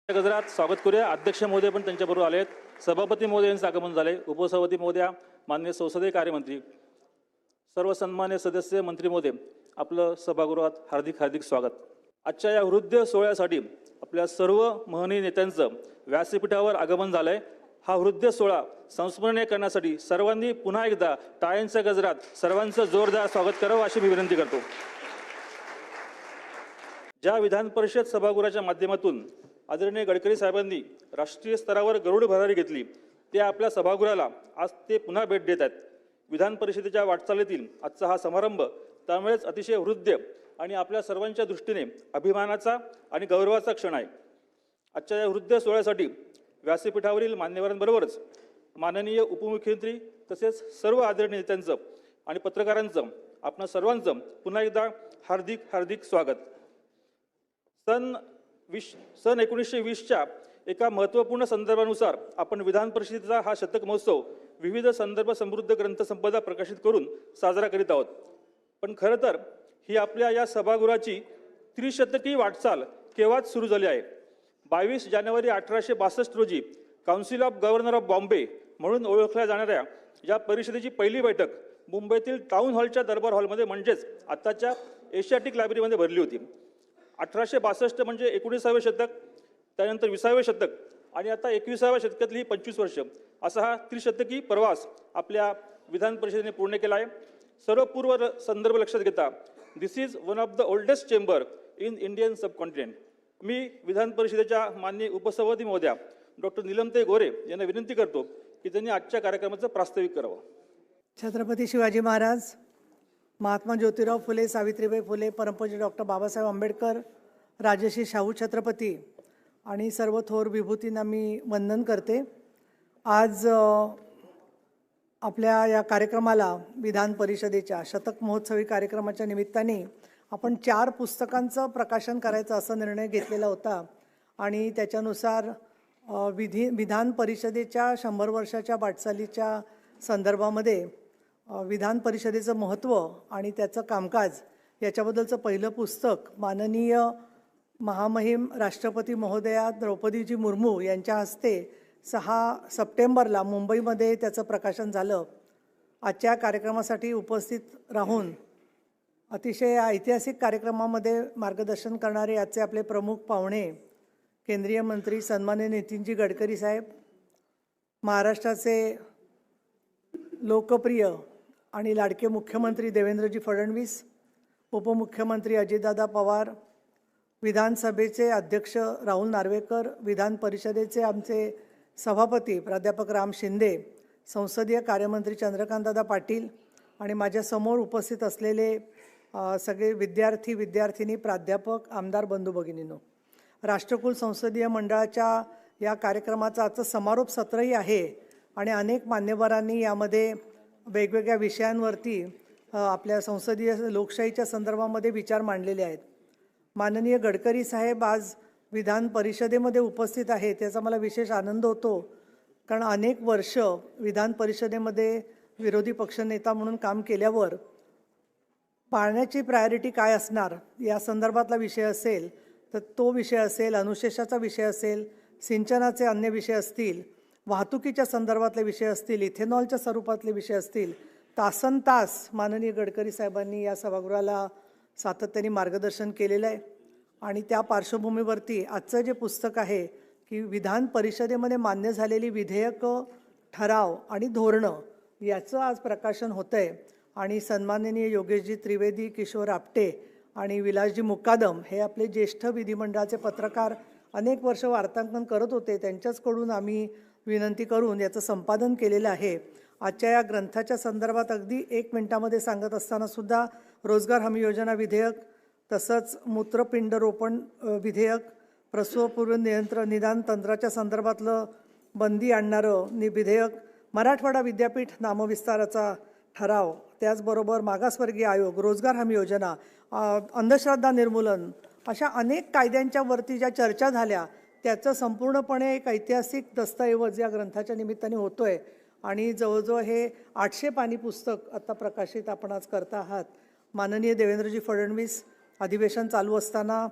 गजरात स्वागत करूया। अध्यक्ष महोदय पण त्यांच्याबरोबर आले आहेत। सभापती महोदयांचं आगमन झाले। उपसभापती महोदया, माननीय संसदीय कार्यमंत्री, सर्व सन्मान्य सदस्य, मंत्री महोदय, आपलं सभागृहात हार्दिक हार्दिक स्वागत। आजच्या या वृद्ध सोहळ्यासाठी आपल्या सर्व महनीय नेत्यांचं व्यासपीठावर आगमन झालंय। हा वृद्ध सोहळा संस्मरणीय करण्यासाठी सर्वांनी पुन्हा एकदा टाळ्यांच्या गजरात सर्वांचं जोरदार स्वागत करावं अशी मी विनंती करतो। ज्या विधान परिषद सभागृहाच्या माध्यमातून आदरणीय गडकरी साहेबांनी राष्ट्रीय स्तरावर गरुड भरारी घेतली, ते आपल्या सभागृहाला आज ते पुन्हा भेट देत आहेत। विधान परिषदेच्या वाटचालीतील आजचा हा समारंभ त्यामुळेच अतिशय वृद्ध आणि आपल्या सर्वांच्या दृष्टीने अभिमानाचा आणि गौरवाचा क्षण आहे। आजच्या या वृद्ध सोहळ्यासाठी व्यासपीठावरील मान्यवरांबरोबरच माननीय उपमुख्यमंत्री तसेच सर्व आदरणीय नेत्यांचं आणि पत्रकारांचं आपणा सर्वांचं पुन्हा एकदा हार्दिक हार्दिक स्वागत। सन 1920च्या एका महत्त्वपूर्ण संदर्भानुसार आपण विधान परिषदेचा हा शतक महोत्सव विविध संदर्भ समृद्ध ग्रंथसंपदा प्रकाशित करून साजरा करीत आहोत। पण खरं तर ही आपल्या या सभागृहाची त्रिशतकी वाटचाल केव्हाच सुरू झाली आहे। 22 जानेवारी 1862 रोजी council of governor of Bombay म्हणून ओळखल्या जाणाऱ्या या परिषदेची पहिली बैठक मुंबईतील टाउन हॉलच्या दरबार हॉलमध्ये म्हणजेच आत्ताच्या एशियाटिक लायब्ररीमध्ये भरली होती। 1862 म्हणजे 19व्या शतक, त्यानंतर 20व्या शतक आणि आता 21व्या शतकातली 25 वर्ष असा हा त्रिशतकी प्रवास आपल्या विधान परिषदेने पूर्ण केला आहे। सर्व पूर्व संदर्भ लक्षात घेता this is one of the oldest chamber in Indian subcontinent. मी विधान परिषदेच्या माननीय उपसभापती महोदया डॉक्टर नीलमताई गोरे यांना विनंती करतो की त्यांनी आजच्या कार्यक्रमाचं प्रास्ताविक करावं। छत्रपती शिवाजी महाराज, महात्मा ज्योतिराव फुले, सावित्रीबाई फुले, परमपूज्य डॉक्टर बाबासाहेब आंबेडकर, राजर्षी शाहू छत्रपती आणि सर्व थोर विभूतींना मी वंदन करते। आज आपल्या या कार्यक्रमाला विधान परिषदेच्या शतक महोत्सवी कार्यक्रमाच्या निमित्ताने आपण 4 पुस्तकांचं प्रकाशन करायचं असा निर्णय घेतलेला होता आणि त्याच्यानुसार विधान परिषदेच्या 100 वर्षाच्या वाटचालीच्या संदर्भामध्ये विधान परिषदेचं महत्त्व आणि त्याचं कामकाज याच्याबद्दलचं पहिलं पुस्तक माननीय महामहिम राष्ट्रपती महोदया द्रौपदीजी मुर्मू यांच्या हस्ते 6 सप्टेंबरला मुंबईमध्ये त्याचं प्रकाशन झालं। आजच्या कार्यक्रमासाठी उपस्थित राहून अतिशय ऐतिहासिक कार्यक्रमामध्ये मार्गदर्शन करणारे आजचे आपले प्रमुख पाहुणे केंद्रीय मंत्री सन्माननीय नितीनजी गडकरी साहेब, महाराष्ट्राचे लोकप्रिय आणि लाडके मुख्यमंत्री देवेंद्रजी फडणवीस, उपमुख्यमंत्री अजितदादा पवार, विधानसभेचे अध्यक्ष राहुल नार्वेकर, विधान परिषदेचे आमचे सभापती प्राध्यापक राम शिंदे, संसदीय कार्यमंत्री चंद्रकांतदादा पाटील आणि माझ्यासमोर उपस्थित असलेले सगळे विद्यार्थी विद्यार्थिनी, प्राध्यापक, आमदार बंधू भगिनींनो, राष्ट्रकुल संसदीय मंडळाच्या या कार्यक्रमाचा आजचं समारोप सत्रही आहे आणि अनेक मान्यवरांनी यामध्ये वेगवेगळ्या विषयांवरती आपल्या संसदीय लोकशाहीच्या संदर्भामध्ये विचार मांडलेले आहेत। माननीय गडकरी साहेब आज विधान परिषदेमध्ये उपस्थित आहेत, त्याचा मला विशेष आनंद होतो, कारण अनेक वर्ष विधान परिषदेमध्ये विरोधी पक्षनेता म्हणून काम केल्यावर पाळण्याची प्रायोरिटी काय असणार या संदर्भातला विषय असेल तर तो विषय असेल, अनुशेषाचा विषय असेल, सिंचनाचे अन्य विषय असतील, वाहतुकीच्या संदर्भातले विषय असतील, इथेनॉलच्या स्वरूपातले विषय असतील, तासनतास माननीय गडकरी साहेबांनी या सभागृहाला सातत्याने मार्गदर्शन केलेलं आहे। आणि त्या पार्श्वभूमीवरती आजचं जे पुस्तक आहे की विधान परिषदेमध्ये मान्य झालेली विधेयकं, ठराव आणि धोरणं याचं आज प्रकाशन होतं आहे आणि सन्माननीय योगेशजी त्रिवेदी, किशोर आपटे आणि विलासजी मुकादम हे आपले ज्येष्ठ विधिमंडळाचे पत्रकार अनेक वर्ष वार्तांकन करत होते, त्यांच्याचकडून आम्ही विनंती करून याचं संपादन केलेलं आहे। आजच्या या ग्रंथाच्या संदर्भात अगदी 1 मिनिटामध्ये सांगत असताना सुद्धा रोजगार हमी योजना विधेयक, तसंच मूत्रपिंड रोपण विधेयक, प्रसवपूर्व निदान तंत्राच्या संदर्भातलं बंदी आणणारं विधेयक, मराठवाडा विद्यापीठ नामविस्ताराचा ठराव, त्याचबरोबर मागासवर्गीय आयोग, रोजगार हमी योजना, अंधश्रद्धा निर्मूलन, अशा अनेक कायद्यांच्या वरती ज्या चर्चा झाल्या त्याचं संपूर्णपणे एक ऐतिहासिक दस्तऐवज या ग्रंथाच्या निमित्ताने होतोय आणि जवळजवळ हे 800 पानी पुस्तक आता प्रकाशित आपण आज करता आहात। माननीय देवेंद्रजी फडणवीस अधिवेशन चालू असताना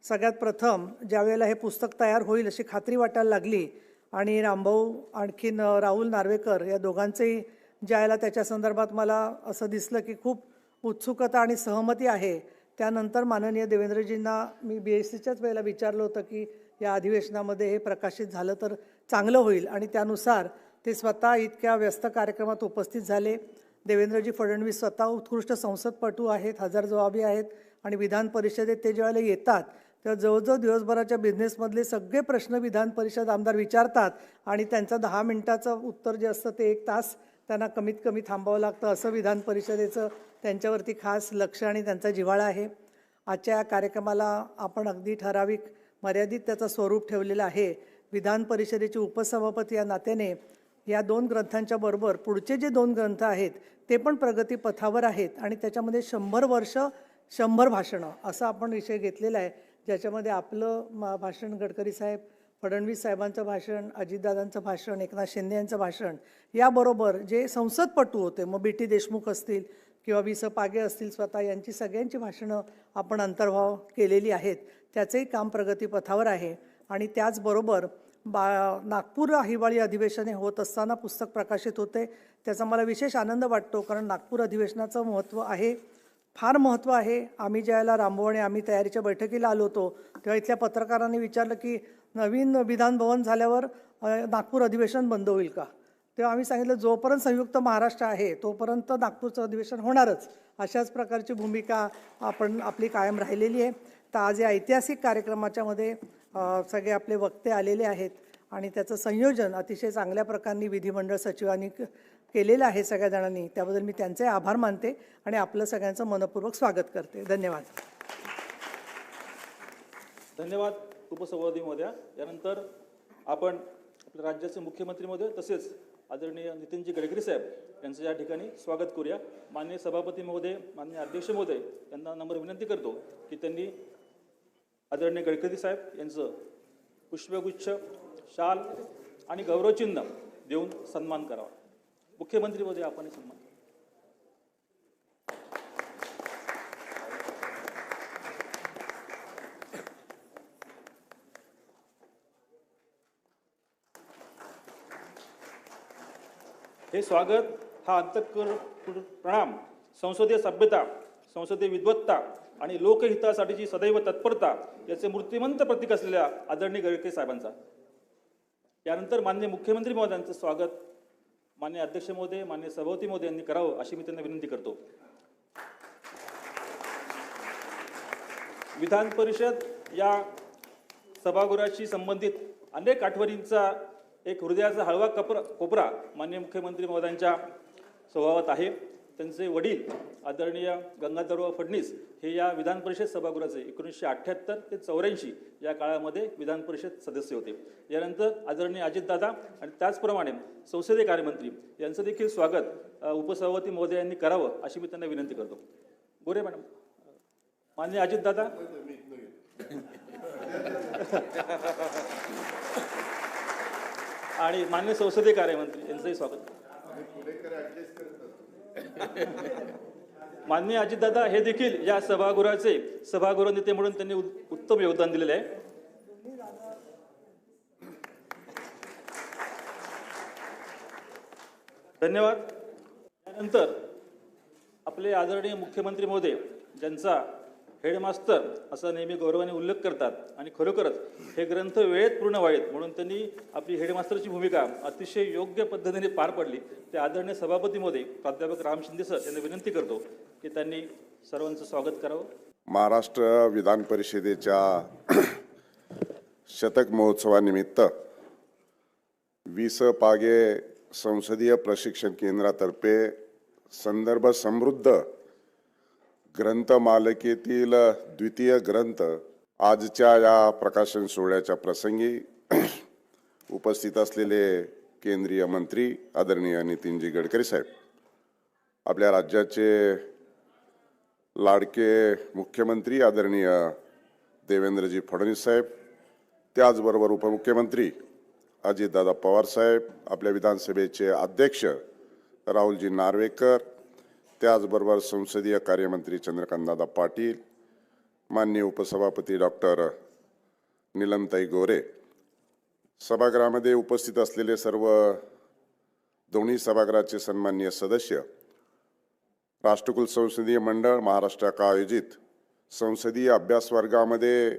सगळ्यात प्रथम ज्यावेळेला हे पुस्तक तयार होईल अशी खात्री वाटायला लागली आणि रामभाऊ आणखीन राहुल नार्वेकर या दोघांचेही ज्यावेळेला त्याच्या संदर्भात मला असं दिसलं की खूप उत्सुकता आणि सहमती आहे, त्यानंतर माननीय देवेंद्रजींना मी BSCच्याच वेळेला विचारलं होतं की या अधिवेशनामध्ये हे प्रकाशित झालं तर चांगलं होईल आणि त्यानुसार ते स्वतः इतक्या व्यस्त कार्यक्रमात उपस्थित झाले. देवेंद्रजी फडणवीस स्वतः उत्कृष्ट संसदपटू आहेत, हजरजबाबी आहेत आणि विधान परिषदेत ते ज्यावेळेला येतात तेव्हा जवळजवळ दिवसभराच्या बिझनेसमधले सगळे प्रश्न विधान परिषद आमदार विचारतात आणि त्यांचं 10 मिनिटाचं उत्तर जे असतं ते 1 तास त्यांना कमीत कमी थांबावं लागतं. असं विधान परिषदेचं त्यांच्यावरती खास लक्ष आणि त्यांचा जिव्हाळा आहे. आजच्या या कार्यक्रमाला आपण अगदी ठराविक मर्यादित त्याचं स्वरूप ठेवलेलं आहे. विधान परिषदेचे उपसभापती या नात्याने या 2 ग्रंथांच्या बरोबर पुढचे जे 2 ग्रंथ आहेत ते पण प्रगतीपथावर आहेत आणि त्याच्यामध्ये 100 वर्ष 100 भाषणं असा आपण विषय घेतलेला आहे, ज्याच्यामध्ये आपलं भाषण गडकरी साहेब, फडणवीस साहेबांचं भाषण, अजितदादांचं भाषण, एकनाथ शिंदे यांचं भाषण, याबरोबर जे संसदपटू होते मग BT देशमुख असतील किंवा वि. स. पागे असतील स्वतः, यांची सगळ्यांची भाषणं आपण अंतर्भाव केलेली आहेत. त्याचंही काम प्रगतीपथावर आहे. आणि त्याचबरोबर नागपूर हिवाळी अधिवेशने होत असताना पुस्तक प्रकाशित होते. त्याचा मला विशेष आनंद वाटतो, कारण नागपूर अधिवेशनाचं महत्त्व आहे, फार महत्त्व आहे. आम्ही ज्यावेळेला रामभाऊ आणि आम्ही तयारीच्या बैठकीला आलो होतो तेव्हा इथल्या पत्रकारांनी विचारलं की नवीन विधान भवन झाल्यावर नागपूर अधिवेशन बंद होईल का? तेव्हा आम्ही सांगितलं जोपर्यंत संयुक्त महाराष्ट्र आहे तोपर्यंत नागपूरचं अधिवेशन होणारच. अशाच प्रकारची भूमिका आपली कायम राहिलेली आहे. तर आज या ऐतिहासिक कार्यक्रमाच्यामध्ये सगळे आपले वक्ते आलेले आहेत आणि त्याचं संयोजन अतिशय चांगल्या प्रकारे विधिमंडळ सचिवांनी केलेलं आहे सगळ्या जणांनी. त्याबद्दल मी त्यांचे आभार मानते आणि आपलं सगळ्यांचं मनपूर्वक स्वागत करते. धन्यवाद. धन्यवाद उपसभापती महोदया. यानंतर आपण आपल्या राज्याचे मुख्यमंत्री महोदय तसेच आदरणीय नितीनजी गडकरी साहेब यांचं या ठिकाणी स्वागत करूया. माननीय सभापती महोदय, माननीय अध्यक्ष महोदय यांना नम्र विनंती करतो की त्यांनी आदरणीय गडकरी साहेब यांचं पुष्पगुच्छ, शाल आणि गौरवचिन्ह देऊन सन्मान करावा. मुख्यमंत्री महोदय, आपण सन्मान. हे स्वागत हा अंतःकरण प्रणाम, संसदीय सभ्यता, संसदीय विद्वत्ता आणि लोकहितासाठीची सदैव तत्परता याचे मूर्तिमंत प्रतीक असलेल्या आदरणीय गडकरी साहेबांचा. यानंतर माननीय मुख्यमंत्री महोदयांचं स्वागत माननीय अध्यक्ष महोदय, माननीय सभापती महोदय यांनी करावं अशी मी त्यांना विनंती करतो. विधान परिषद या सभागृहाशी संबंधित अनेक आठवणींचा एक हृदयाचा हळवा कोपरा माननीय मुख्यमंत्री महोदयांच्या स्वभावात आहे. त्यांचे वडील आदरणीय गंगाधरराव फडणवीस हे या विधान परिषद सभागृहाचे 1978 ते 84 या काळामध्ये विधान परिषद सदस्य होते. यानंतर आदरणीय अजितदादा आणि त्याचप्रमाणे संसदीय कार्यमंत्री यांचं देखील स्वागत उपसभापती महोदय यांनी करावं अशी मी त्यांना विनंती करतो. गोरे मॅडम, माननीय अजितदादा आणि माननीय संसदीय कार्यमंत्री यांचंही स्वागत. माननीय अजितदादा हे देखील या सभागृहाचे सभागृह नेते म्हणून त्यांनी उत्तम योगदान दिलेले आहे. धन्यवाद. त्यानंतर आपले आदरणीय मुख्यमंत्री महोदय ज्यांचा हेडमास्टर असा नेहमी गौरवाने उल्लेख करतात आणि खरोखरच हे ग्रंथ वेळेत पूर्ण व्हावेत म्हणून त्यांनी आपली हेडमास्टरची भूमिका अतिशय योग्य पद्धतीने पार पडली. ते आदरणीय सभापती महोदय प्राध्यापक राम शिंदे सर यांना विनंती करतो की त्यांनी सर्वांचं स्वागत करावं. महाराष्ट्र विधान परिषदेच्या शतक महोत्सवानिमित्त वि. स. पागे संसदीय प्रशिक्षण केंद्रातर्फे संदर्भ समृद्ध ग्रंथमालिकेतील द्वितीय ग्रंथ आजच्या या प्रकाशन सोहळ्याच्या प्रसंगी उपस्थित असलेले केंद्रीय मंत्री आदरणीय नितीनजी गडकरी साहेब, आपल्या राज्याचे लाडके मुख्यमंत्री आदरणीय देवेंद्रजी फडणवीस साहेब, त्याचबरोबर उपमुख्यमंत्री अजितदादा पवार साहेब, आपल्या विधानसभेचे अध्यक्ष राहुलजी नार्वेकर, त्याचबरोबर संसदीय कार्यमंत्री चंद्रकांतदादा पाटील, माननीय उपसभापती डॉक्टर नीलमताई गोरे, सभागृहामध्ये उपस्थित असलेले सर्व दोन्ही सभागृहाचे सन्माननीय सदस्य, राष्ट्रकुल संसदीय मंडळ महाराष्ट्र आयोजित संसदीय अभ्यास वर्गामध्ये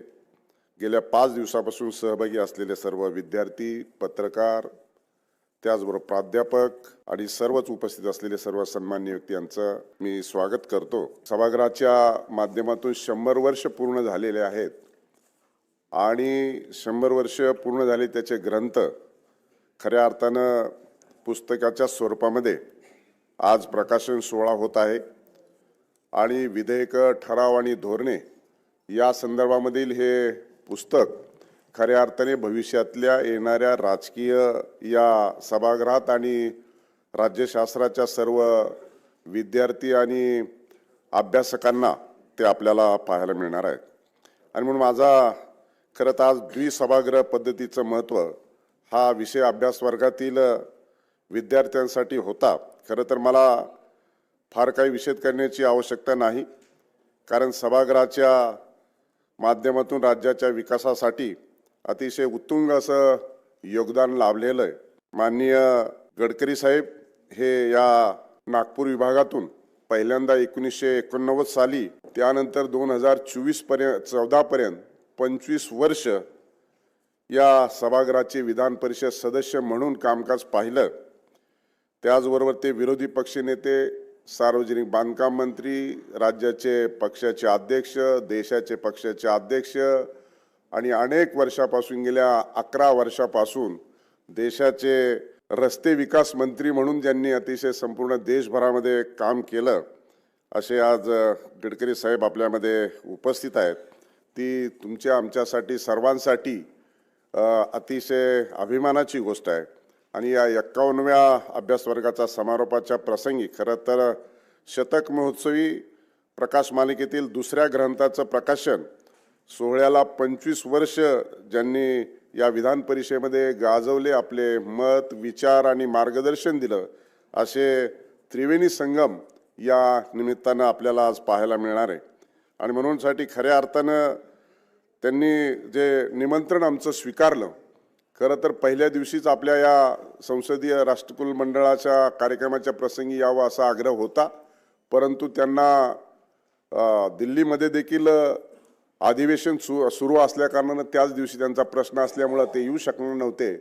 गेल्या 5 दिवसापासून सहभागी असलेले सर्व विद्यार्थी, पत्रकार, त्याचबरोबर प्राध्यापक आणि सर्वच उपस्थित असलेले सर्व सन्माननीय व्यक्ती यांचं मी स्वागत करतो. सभागृहाच्या माध्यमातून 100 वर्ष पूर्ण झालेले आहेत आणि 100 वर्ष पूर्ण झाले त्याचे ग्रंथ खऱ्या अर्थानं पुस्तकाच्या स्वरूपामध्ये आज प्रकाशन सोहळा होत आहे आणि विधेयक, ठराव आणि धोरणे या संदर्भामधील हे पुस्तक खऱ्या अर्थाने भविष्यातल्या येणाऱ्या राजकीय या सभागृहात आणि राज्यशास्त्राच्या सर्व विद्यार्थी आणि अभ्यासकांना ते आपल्याला पाहायला मिळणार आहे. आणि म्हणून माझा खरं तर आज द्विसभागृह पद्धतीचं महत्त्व हा विषय अभ्यास वर्गातील विद्यार्थ्यांसाठी होता. खरं तर मला फार काही विषद करण्याची आवश्यकता नाही, कारण सभागृहाच्या माध्यमातून राज्याच्या विकासासाठी अतिशय उत्तुंग असं योगदान लाभलेलं आहे. माननीय गडकरी साहेब हे या नागपूर विभागातून पहिल्यांदा 1989 साली, त्यानंतर 2024 पर्यंत 14 पर्यंत 25 वर्ष या सभागृहाचे विधान परिषद सदस्य म्हणून कामकाज पाहिलं. त्याचबरोबर ते विरोधी पक्षनेते, सार्वजनिक बांधकाम मंत्री, राज्याचे पक्षाचे अध्यक्ष, देशाचे पक्षाचे अध्यक्ष आणि अनेक वर्षापासून गेल्या 11 वर्षापासून देशाचे रस्ते विकास मंत्री म्हणून ज्यांनी अतिशय संपूर्ण देशभरामध्ये काम केलं, असे आज गडकरी साहेब आपल्यामध्ये उपस्थित आहेत. ती तुमच्या आमच्यासाठी सर्वांसाठी अतिशय अभिमानाची गोष्ट आहे. आणि या 51व्या अभ्यास वर्गाचा समारोपाच्या प्रसंगी खरं तर शतक महोत्सवी प्रकाश मालिकेतील दुसऱ्या ग्रंथाचं प्रकाशन सोहळ्याला 25 वर्ष ज्यांनी या विधान परिषदेमध्ये गाजवले, आपले मत, विचार आणि मार्गदर्शन दिलं, असे त्रिवेणी संगम या निमित्तानं आपल्याला आज पाहायला मिळणार आहे. आणि म्हणूनसाठी खऱ्या अर्थानं त्यांनी जे निमंत्रण आमचं स्वीकारलं, खरं तर पहिल्या दिवशीच आपल्या या संसदीय राष्ट्रकुल मंडळाच्या कार्यक्रमाच्या प्रसंगी यावं असा आग्रह होता, परंतु त्यांना दिल्लीमध्ये देखील अधिवेशन सुरू असल्याकारणानं त्याच दिवशी त्यांचा प्रश्न असल्यामुळं ते येऊ शकणार नव्हते.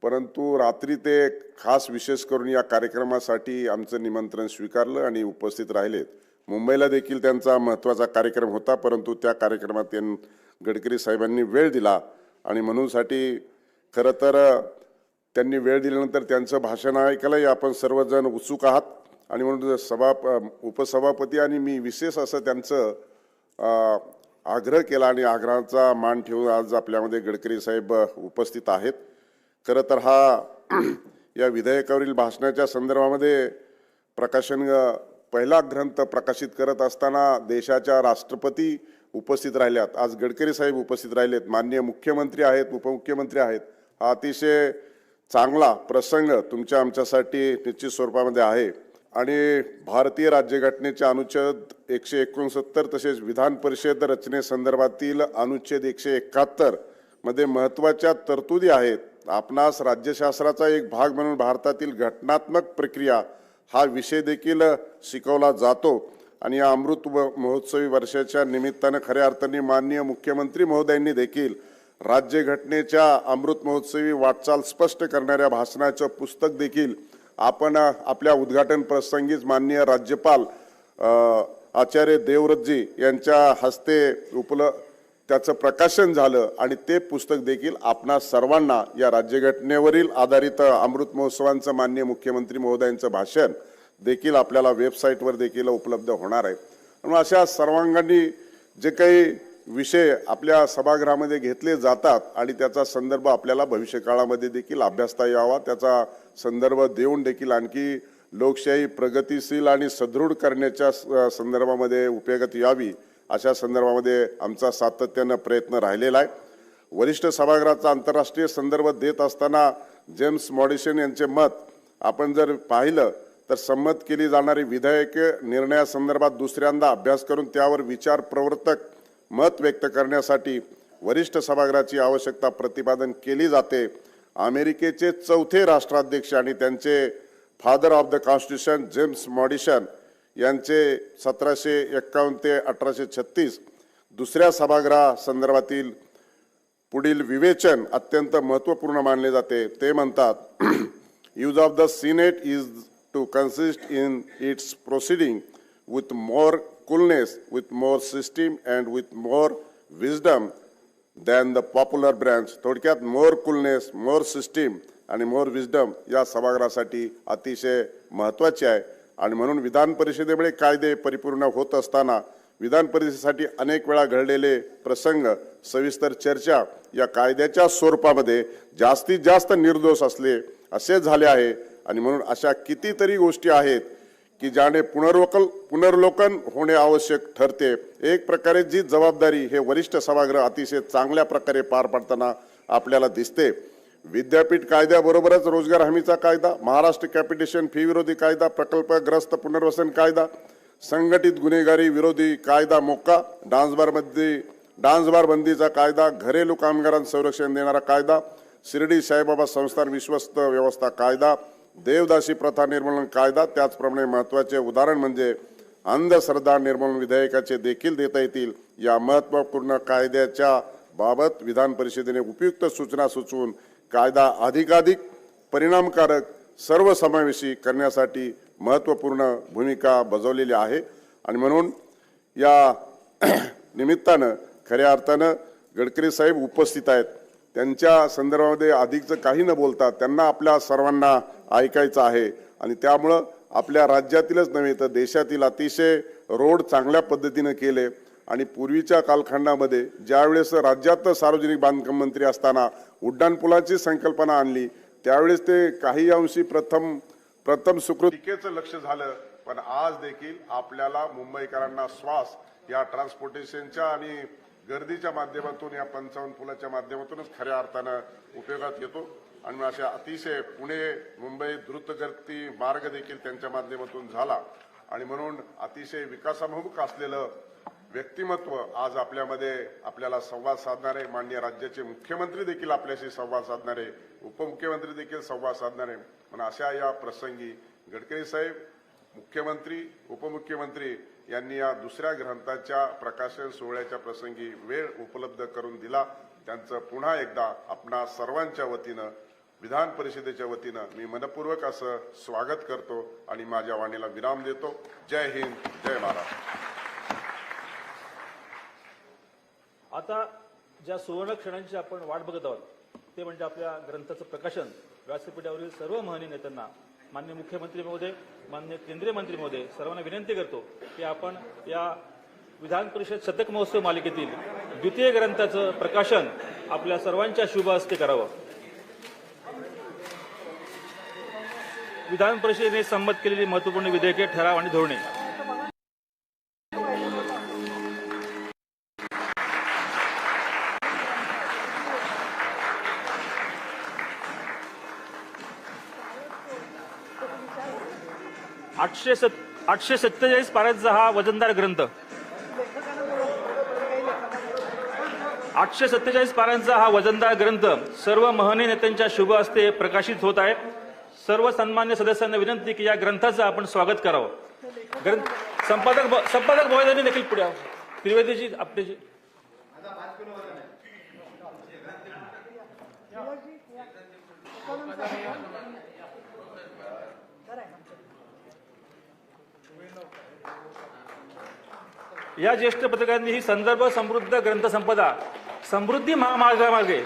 परंतु रात्री ते खास विशेष करून या कार्यक्रमासाठी आमचं निमंत्रण स्वीकारलं आणि उपस्थित राहिलेत. मुंबईला देखील त्यांचा महत्त्वाचा कार्यक्रम होता, परंतु त्या कार्यक्रमात गडकरी साहेबांनी वेळ दिला आणि म्हणूनसाठी खरं तर त्यांनी वेळ दिल्यानंतर त्यांचं भाषण ऐकायलाही आपण सर्वजण उत्सुक आहात. आणि म्हणून उपसभापती आणि मी विशेष असं त्यांचं आग्रह केला आणि आग्रहाचा मान ठेवून आज आपल्यामध्ये गडकरी साहेब उपस्थित आहेत. खरं तर हा या विधेयकावरील भाषणाच्या संदर्भामध्ये प्रकाशन पहिला ग्रंथ प्रकाशित करत असताना देशाच्या राष्ट्रपती उपस्थित राहिल्यात. आज गडकरी साहेब उपस्थित राहिलेत, माननीय मुख्यमंत्री आहेत, उपमुख्यमंत्री आहेत. हा अतिशय चांगला प्रसंग तुमच्या आमच्यासाठी निश्चित स्वरूपामध्ये आहे. आणि भारतीय राज्यघटनेचे अनुच्छेद 169 तसेच विधान परिषद रचनेसंदर्भातील अनुच्छेद 171 मध्ये महत्त्वाच्या तरतुदी आहेत. आपणास राज्यशास्त्राचा एक भाग म्हणून भारतातील घटनात्मक प्रक्रिया हा विषय देखील शिकवला जातो. आणि या अमृत महोत्सवी वर्षाच्या निमित्तानं खऱ्या अर्थाने माननीय मुख्यमंत्री महोदयांनी देखील राज्यघटनेच्या अमृत महोत्सवी वाटचाल स्पष्ट करणाऱ्या भाषणाचं पुस्तक देखील आपण आपल्या उद्घाटन प्रसंगीच माननीय राज्यपाल आचार्य देवव्रतजी यांच्या हस्ते त्याचं प्रकाशन झालं आणि ते पुस्तक देखील आपणा सर्वांना या राज्यघटनेवरील आधारित अमृत महोत्सवांचं माननीय मुख्यमंत्री महोदयांचं भाषण देखील आपल्याला वेबसाईटवर देखील उपलब्ध होणार आहे. म्हणून अशा सर्वांगांनी जे काही विषय आपल्या सभागृहामध्ये घेतले जातात आणि त्याचा संदर्भ आपल्याला भविष्यकाळामध्ये देखील अभ्यासता यावा, त्याचा संदर्भ देऊन देखील आणखी लोकशाही प्रगतिशील आणि सदृढ करण्याच्या संदर्भामध्ये उपयोगात यावी, अशा संदर्भामध्ये आमचा सातत्यानं प्रयत्न राहिलेला आहे. वरिष्ठ सभागृहाचा आंतरराष्ट्रीय संदर्भ देत असताना जेम्स मॉडिसन यांचे मत आपण जर पाहिलं तर संमत केली जाणारी विधेयके निर्णयासंदर्भात दुसऱ्यांदा अभ्यास करून त्यावर विचार प्रवर्तक मत व्यक्त करण्यासाठी वरिष्ठ सभागृहाची आवश्यकता प्रतिपादन केली जाते. अमेरिकेचे चौथे राष्ट्राध्यक्ष आणि त्यांचे father of the constitution James Madison यांचे 1751 ते 1836 दुसऱ्या सभागृहासंदर्भातील पुढील विवेचन अत्यंत महत्त्वपूर्ण मानले जाते. ते म्हणतात, use of the senate is to consist in its proceeding with more coolness, with more system and with more wisdom than the popular branch. थोडक्यात more coolness, more system आणि more wisdom या सभागृहासाठी अतिशय महत्त्वाचे आहे. आणि म्हणून विधान परिषदेमुळे कायदे परिपूर्ण होत असताना विधान परिषदेसाठी अनेक वेळा घडलेले प्रसंग सविस्तर चर्चा या कायद्याच्या स्वरूपामध्ये जास्तीत जास्त निर्दोष असले असे झाले आहे. आणि म्हणून अशा कितीतरी गोष्टी आहेत की ज्याने पुनर्वलोकन होणे आवश्यक ठरते. एक प्रकारे जी जबाबदारी हे वरिष्ठ सभागृह अतिशय चांगल्या प्रकारे पार पाडताना आपल्याला दिसते. विद्यापीठ कायद्याबरोबरच रोजगार हमीचा कायदा, महाराष्ट्र कॅपिटेशन फी विरोधी कायदा, प्रकल्पग्रस्त पुनर्वसन कायदा, संघटित गुन्हेगारी विरोधी कायदा मोक्का, डान्सबार बंदीचा कायदा, घरेलू कामगारांना संरक्षण देणारा कायदा, शिर्डी साईबाबा संस्थान विश्वस्त व्यवस्था कायदा, देवदासी प्रथा निर्मूलन कायदा, त्याचप्रमाणे महत्त्वाचे उदाहरण म्हणजे अंधश्रद्धा निर्मूलन विधेयकाचे देखील देता येतील. या महत्त्वपूर्ण कायद्याच्या बाबत विधान परिषदेने उपयुक्त सूचना सुचवून कायदा अधिकाधिक परिणामकारक सर्वसमावेशी करण्यासाठी महत्त्वपूर्ण भूमिका बजावलेली आहे. आणि म्हणून या निमित्तानं खऱ्या अर्थानं गडकरी साहेब उपस्थित आहेत. त्यांच्या संदर्भामध्ये अधिकचं काही न बोलता त्यांना आपल्या सर्वांना ऐकायचं आहे. आणि त्यामुळं आपल्या राज्यातीलच नव्हे तर देशातील अतिशय रोड चांगल्या पद्धतीनं केले. आणि पूर्वीच्या कालखंडामध्ये ज्यावेळेस राज्यात सार्वजनिक बांधकाम मंत्री असताना उड्डाणपुलाची संकल्पना आणली त्यावेळेस ते काही अंशी प्रथम सुकृतीकेचं लक्ष झालं. पण आज देखील आपल्याला मुंबईकरांना श्वास या ट्रान्सपोर्टेशनच्या आणि गर्दीच्या माध्यमातून या 55 पुलाच्या माध्यमातूनच खऱ्या अर्थानं उपयोगात येतो. आणि अशा अतिशय पुणे मुंबई द्रुतगती मार्ग देखील त्यांच्या माध्यमातून झाला. आणि म्हणून अतिशय विकासाभिमुख असलेलं व्यक्तिमत्व आज आपल्यामध्ये आपल्याला संवाद साधणारे माननीय राज्याचे मुख्यमंत्री देखील आपल्याशी संवाद साधणारे, उपमुख्यमंत्री देखील संवाद साधणारे. पण अशा या प्रसंगी गडकरी साहेब मुख्यमंत्री उपमुख्यमंत्री यांनी या दुसऱ्या ग्रंथाच्या प्रकाशन सोहळ्याच्या प्रसंगी वेळ उपलब्ध करून दिला. त्यांचं पुन्हा एकदा आपणा सर्वांच्या वतीनं विधान परिषदेच्या वतीनं मी मनपूर्वक असं स्वागत करतो आणि माझ्या वाणीला विराम देतो. जय हिंद, जय महाराष्ट्र. आता ज्या सुवर्ण क्षणांची आपण वाट बघत आहोत ते म्हणजे आपल्या ग्रंथाचं प्रकाशन. व्यासपीठावरील सर्व महनीय नेत्यांना, माननीय मुख्यमंत्री महोदय, माननीय केंद्रीय मंत्री महोदय, सर्वांना विनंती करतो की आपण या विधान परिषद शतक महोत्सव मालिकेतील द्वितीय ग्रंथाचं प्रकाशन आपल्या सर्वांच्या शुभ हस्ते करावं. विधान परिषदेने संमत केलेली महत्त्वपूर्ण विधेयके, ठराव आणि धोरणे. आठशे 47 पानांचा हा वजनदार ग्रंथ, 847 पानांचा हा वजनदार ग्रंथ सर्व महनीय नेत्यांच्या शुभ हस्ते प्रकाशित होत आहे. सर्व सन्मान्य सदस्यांना विनंती की या ग्रंथाचं आपण स्वागत करावं. संपादक महोदयांनी देखील पुढे त्रिवेदीजी आपले या ज्येष्ठ पत्रकारांनी ही संदर्भ समृद्ध ग्रंथसंपदा समृद्धी महामार्गामार्गे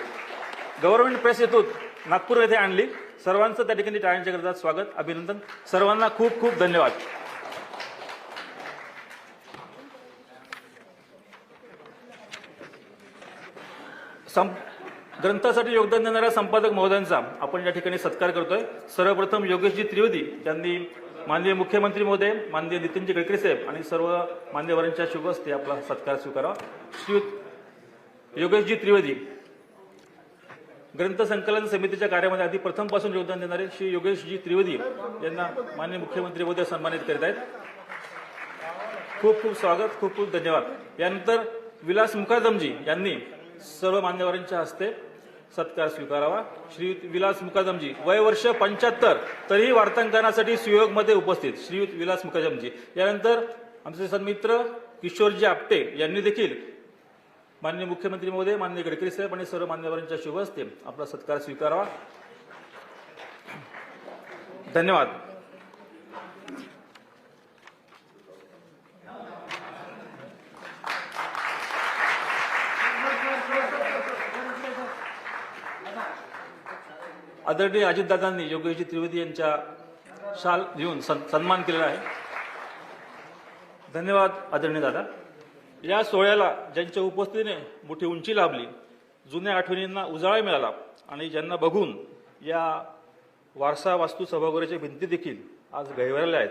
गव्हर्नमेंट प्रेस येथून नागपूर येथे आणली. सर्वांचं त्या ठिकाणी टाळ्यांच्या गजरात स्वागत, अभिनंदन. सर्वांना खूप खूप धन्यवाद. ग्रंथासाठी योगदान देणाऱ्या संपादक महोदयांचा आपण या ठिकाणी सत्कार करतोय. सर्वप्रथम योगेशजी त्रिवेदी यांनी माननीय मुख्यमंत्री महोदय, माननीय नितीनजी गडकरी साहेब आणि सर्व मान्यवरांच्या शुभ हस्ते आपला सत्कार स्वीकारावा. श्री योगेशजी त्रिवेदी ग्रंथ संकलन समितीच्या कार्यामध्ये आधी प्रथमपासून योगदान देणारे श्री योगेशजी त्रिवेदी यांना माननीय मुख्यमंत्री महोदय सन्मानित करीत आहेत. खूप खूप स्वागत, खूप खूप धन्यवाद. यानंतर विलास मुकादमजी यांनी सर्व मान्यवरांच्या हस्ते सत्कार स्वीकारावा. श्रीयुत विलास मुकादमजी, वय वर्ष 75, तरीही वार्तांकनासाठी सुयोगमध्ये उपस्थित श्रीयुत विलास मुकादमजी. यानंतर आमचे सन्मित्र किशोरजी आपटे यांनी देखील माननीय मुख्यमंत्री महोदय, माननीय गडकरी साहेब आणि सर्व मान्यवरांच्या शुभ हस्ते आपला सत्कार स्वीकारावा. धन्यवाद. आदरणीय अजितदादांनी योगेशजी त्रिवेदी यांच्या शाल घेऊन सन्मान केलेला आहे. धन्यवाद आदरणीय दादा. या सोहळ्याला ज्यांच्या उपस्थितीने मोठी उंची लाभली, जुन्या आठवणींना उजाळा मिळाला आणि ज्यांना बघून या वारसा वास्तू सभागृहाच्या भिंती देखील आज गहिवरल्या आहेत,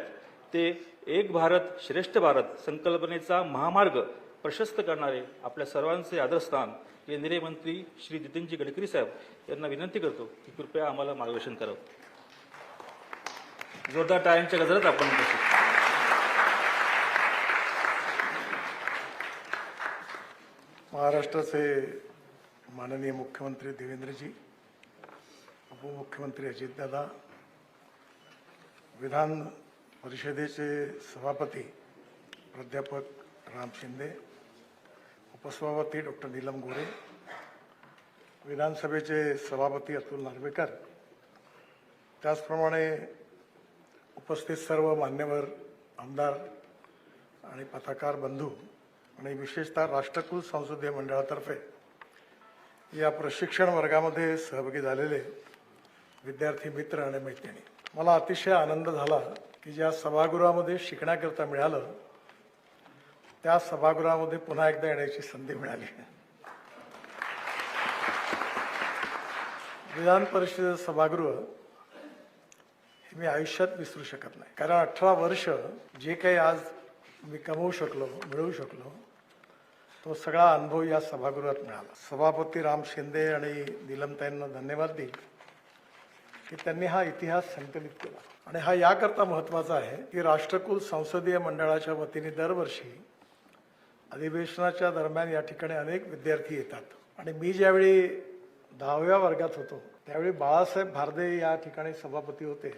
ते एक भारत श्रेष्ठ भारत संकल्पनेचा महामार्ग प्रशस्त करणारे आपल्या सर्वांचे आदरस्थान केंद्रीय मंत्री श्री नितीनजी गडकरी साहेब यांना विनंती करतो की कृपया आम्हाला मार्गदर्शन करावं. जोरदार टाळ्यांच्या गजरात आपण उपस्थित. महाराष्ट्राचे माननीय मुख्यमंत्री देवेंद्रजी, उपमुख्यमंत्री अजितदादा, विधान परिषदेचे सभापती प्राध्यापक राम शिंदे, उपसभापती डॉक्टर नीलम गोरे, विधानसभेचे सभापती अतुल नार्वेकर, त्याचप्रमाणे उपस्थित सर्व मान्यवर आमदार आणि पत्रकार बंधू आणि विशेषतः राष्ट्रकुल संसदीय मंडळातर्फे या प्रशिक्षण वर्गामध्ये सहभागी झालेले विद्यार्थी मित्र आणि मैत्रिणी, मला अतिशय आनंद झाला की ज्या सभागृहामध्ये शिकण्याकरता मिळालं त्या सभागृहामध्ये पुन्हा एकदा येण्याची संधी मिळाली. विधान परिषदेचं सभागृह हे मी आयुष्यात विसरू शकत नाही, कारण 18 वर्ष जे काही आज मी कमवू शकलो, मिळवू शकलो, तो सगळा अनुभव या सभागृहात मिळाला. सभापती राम शिंदे आणि नीलमताईंना धन्यवाद देईल की त्यांनी हा इतिहास संकलित केला. आणि हा याकरता महत्त्वाचा आहे की राष्ट्रकुल संसदीय मंडळाच्या वतीने दरवर्षी अधिवेशनाच्या दरम्यान या ठिकाणी अनेक विद्यार्थी येतात. आणि मी ज्यावेळी 10व्या वर्गात होतो त्यावेळी बाळासाहेब भारदे या ठिकाणी सभापती होते.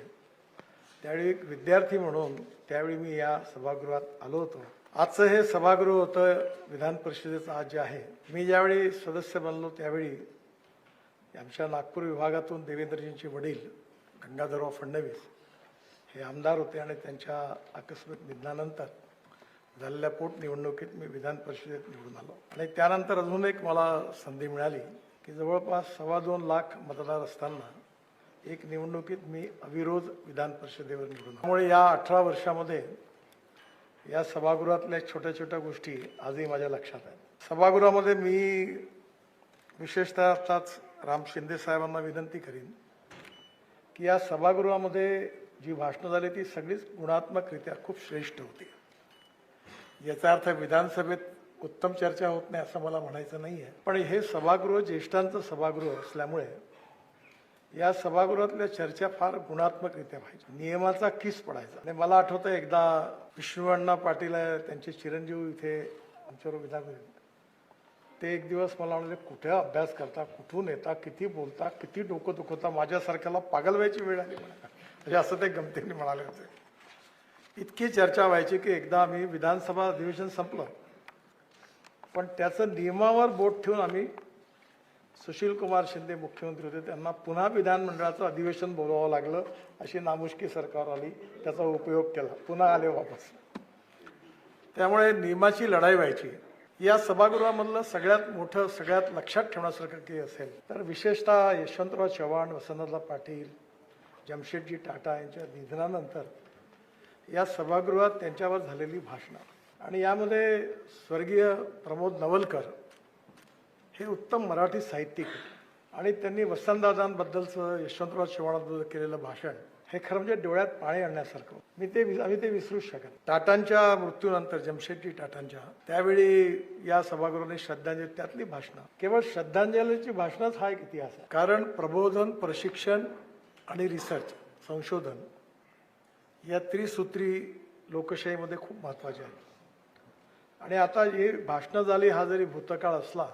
त्यावेळी एक विद्यार्थी म्हणून त्यावेळी मी या सभागृहात आलो होतो. आजचं हे सभागृह होतं विधान परिषदेचं आज जे आहे. मी ज्यावेळी सदस्य बनलो त्यावेळी आमच्या नागपूर विभागातून देवेंद्रजींचे वडील गंगाधरराव फडणवीस हे आमदार होते आणि त्यांच्या आकस्मिक निधनानंतर झालेल्या पोटनिवडणुकीत मी विधान परिषदेत निवडून आलो. आणि त्यानंतर अजून एक मला संधी मिळाली की जवळपास 2.25 लाख मतदार असताना एक निवडणुकीत मी अविरोध विधान परिषदेवर निवडून आलो. त्यामुळे या 18 वर्षामध्ये या सभागृहातल्या छोट्या छोट्या गोष्टी आजही माझ्या लक्षात आहेत. सभागृहामध्ये मी विशेषतः आताच राम शिंदे साहेबांना विनंती करीन की या सभागृहामध्ये जी भाषणं झाली ती सगळीच गुणात्मकरित्या खूप श्रेष्ठ होती. याचा अर्थ विधानसभेत उत्तम चर्चा होत नाही असं मला म्हणायचं नाही आहे, पण हे सभागृह ज्येष्ठांचं सभागृह असल्यामुळे या सभागृहातल्या चर्चा फार गुणात्मकरित्या व्हायच्या. नियमाचा किस पडायचा. आणि मला आठवतं एकदा विष्णुअण्णा पाटील त्यांचे चिरंजीव इथे आमच्यावर विधान ते एक दिवस मला म्हणाले, कुठे अभ्यास करता, कुठून येता, किती बोलता, किती डोकं दुखवता, माझ्यासारख्याला पागल व्हायची वेळ आली म्हणजे असं ते गमतीने म्हणाले होते. इतकी चर्चा व्हायची की एकदा आम्ही विधानसभा अधिवेशन संपलं पण त्याचं नियमावर बोट ठेवून आम्ही सुशीलकुमार शिंदे मुख्यमंत्री होते त्यांना पुन्हा विधानमंडळाचं अधिवेशन बोलवावं लागलं. अशी नामुष्की सरकार आली, त्याचा उपयोग केला, पुन्हा आले वापस. त्यामुळे नियमाची लढाई व्हायची. या सभागृहामधलं सगळ्यात मोठं, सगळ्यात लक्षात ठेवण्यासारखं काही असेल तर विशेषतः यशवंतराव चव्हाण, वसंतदादा पाटील, जमशेदजी टाटा यांच्या निधनानंतर या सभागृहात त्यांच्यावर झालेली भाषणं. आणि यामध्ये स्वर्गीय प्रमोद नवलकर हे उत्तम मराठी साहित्यिक आणि त्यांनी वसंतदादांबद्दलचं, यशवंतराव चव्हाणांबद्दल केलेलं भाषण हे खरं म्हणजे डोळ्यात पाणी आणण्यासारखं. आम्ही ते विसरूच शकत. टाटांच्या मृत्यूनंतर, जमशेदजी टाटांच्या, त्यावेळी या सभागृहाने श्रद्धांजली, त्यातली भाषणं, केवळ श्रद्धांजलीची भाषणच हा एक इतिहास आहे. कारण प्रबोधन, प्रशिक्षण आणि रिसर्च, संशोधन या त्रिसूत्री लोकशाहीमध्ये खूप महत्त्वाचे आहे. आणि आता ही भाषणं झाली हा जरी भूतकाळ असला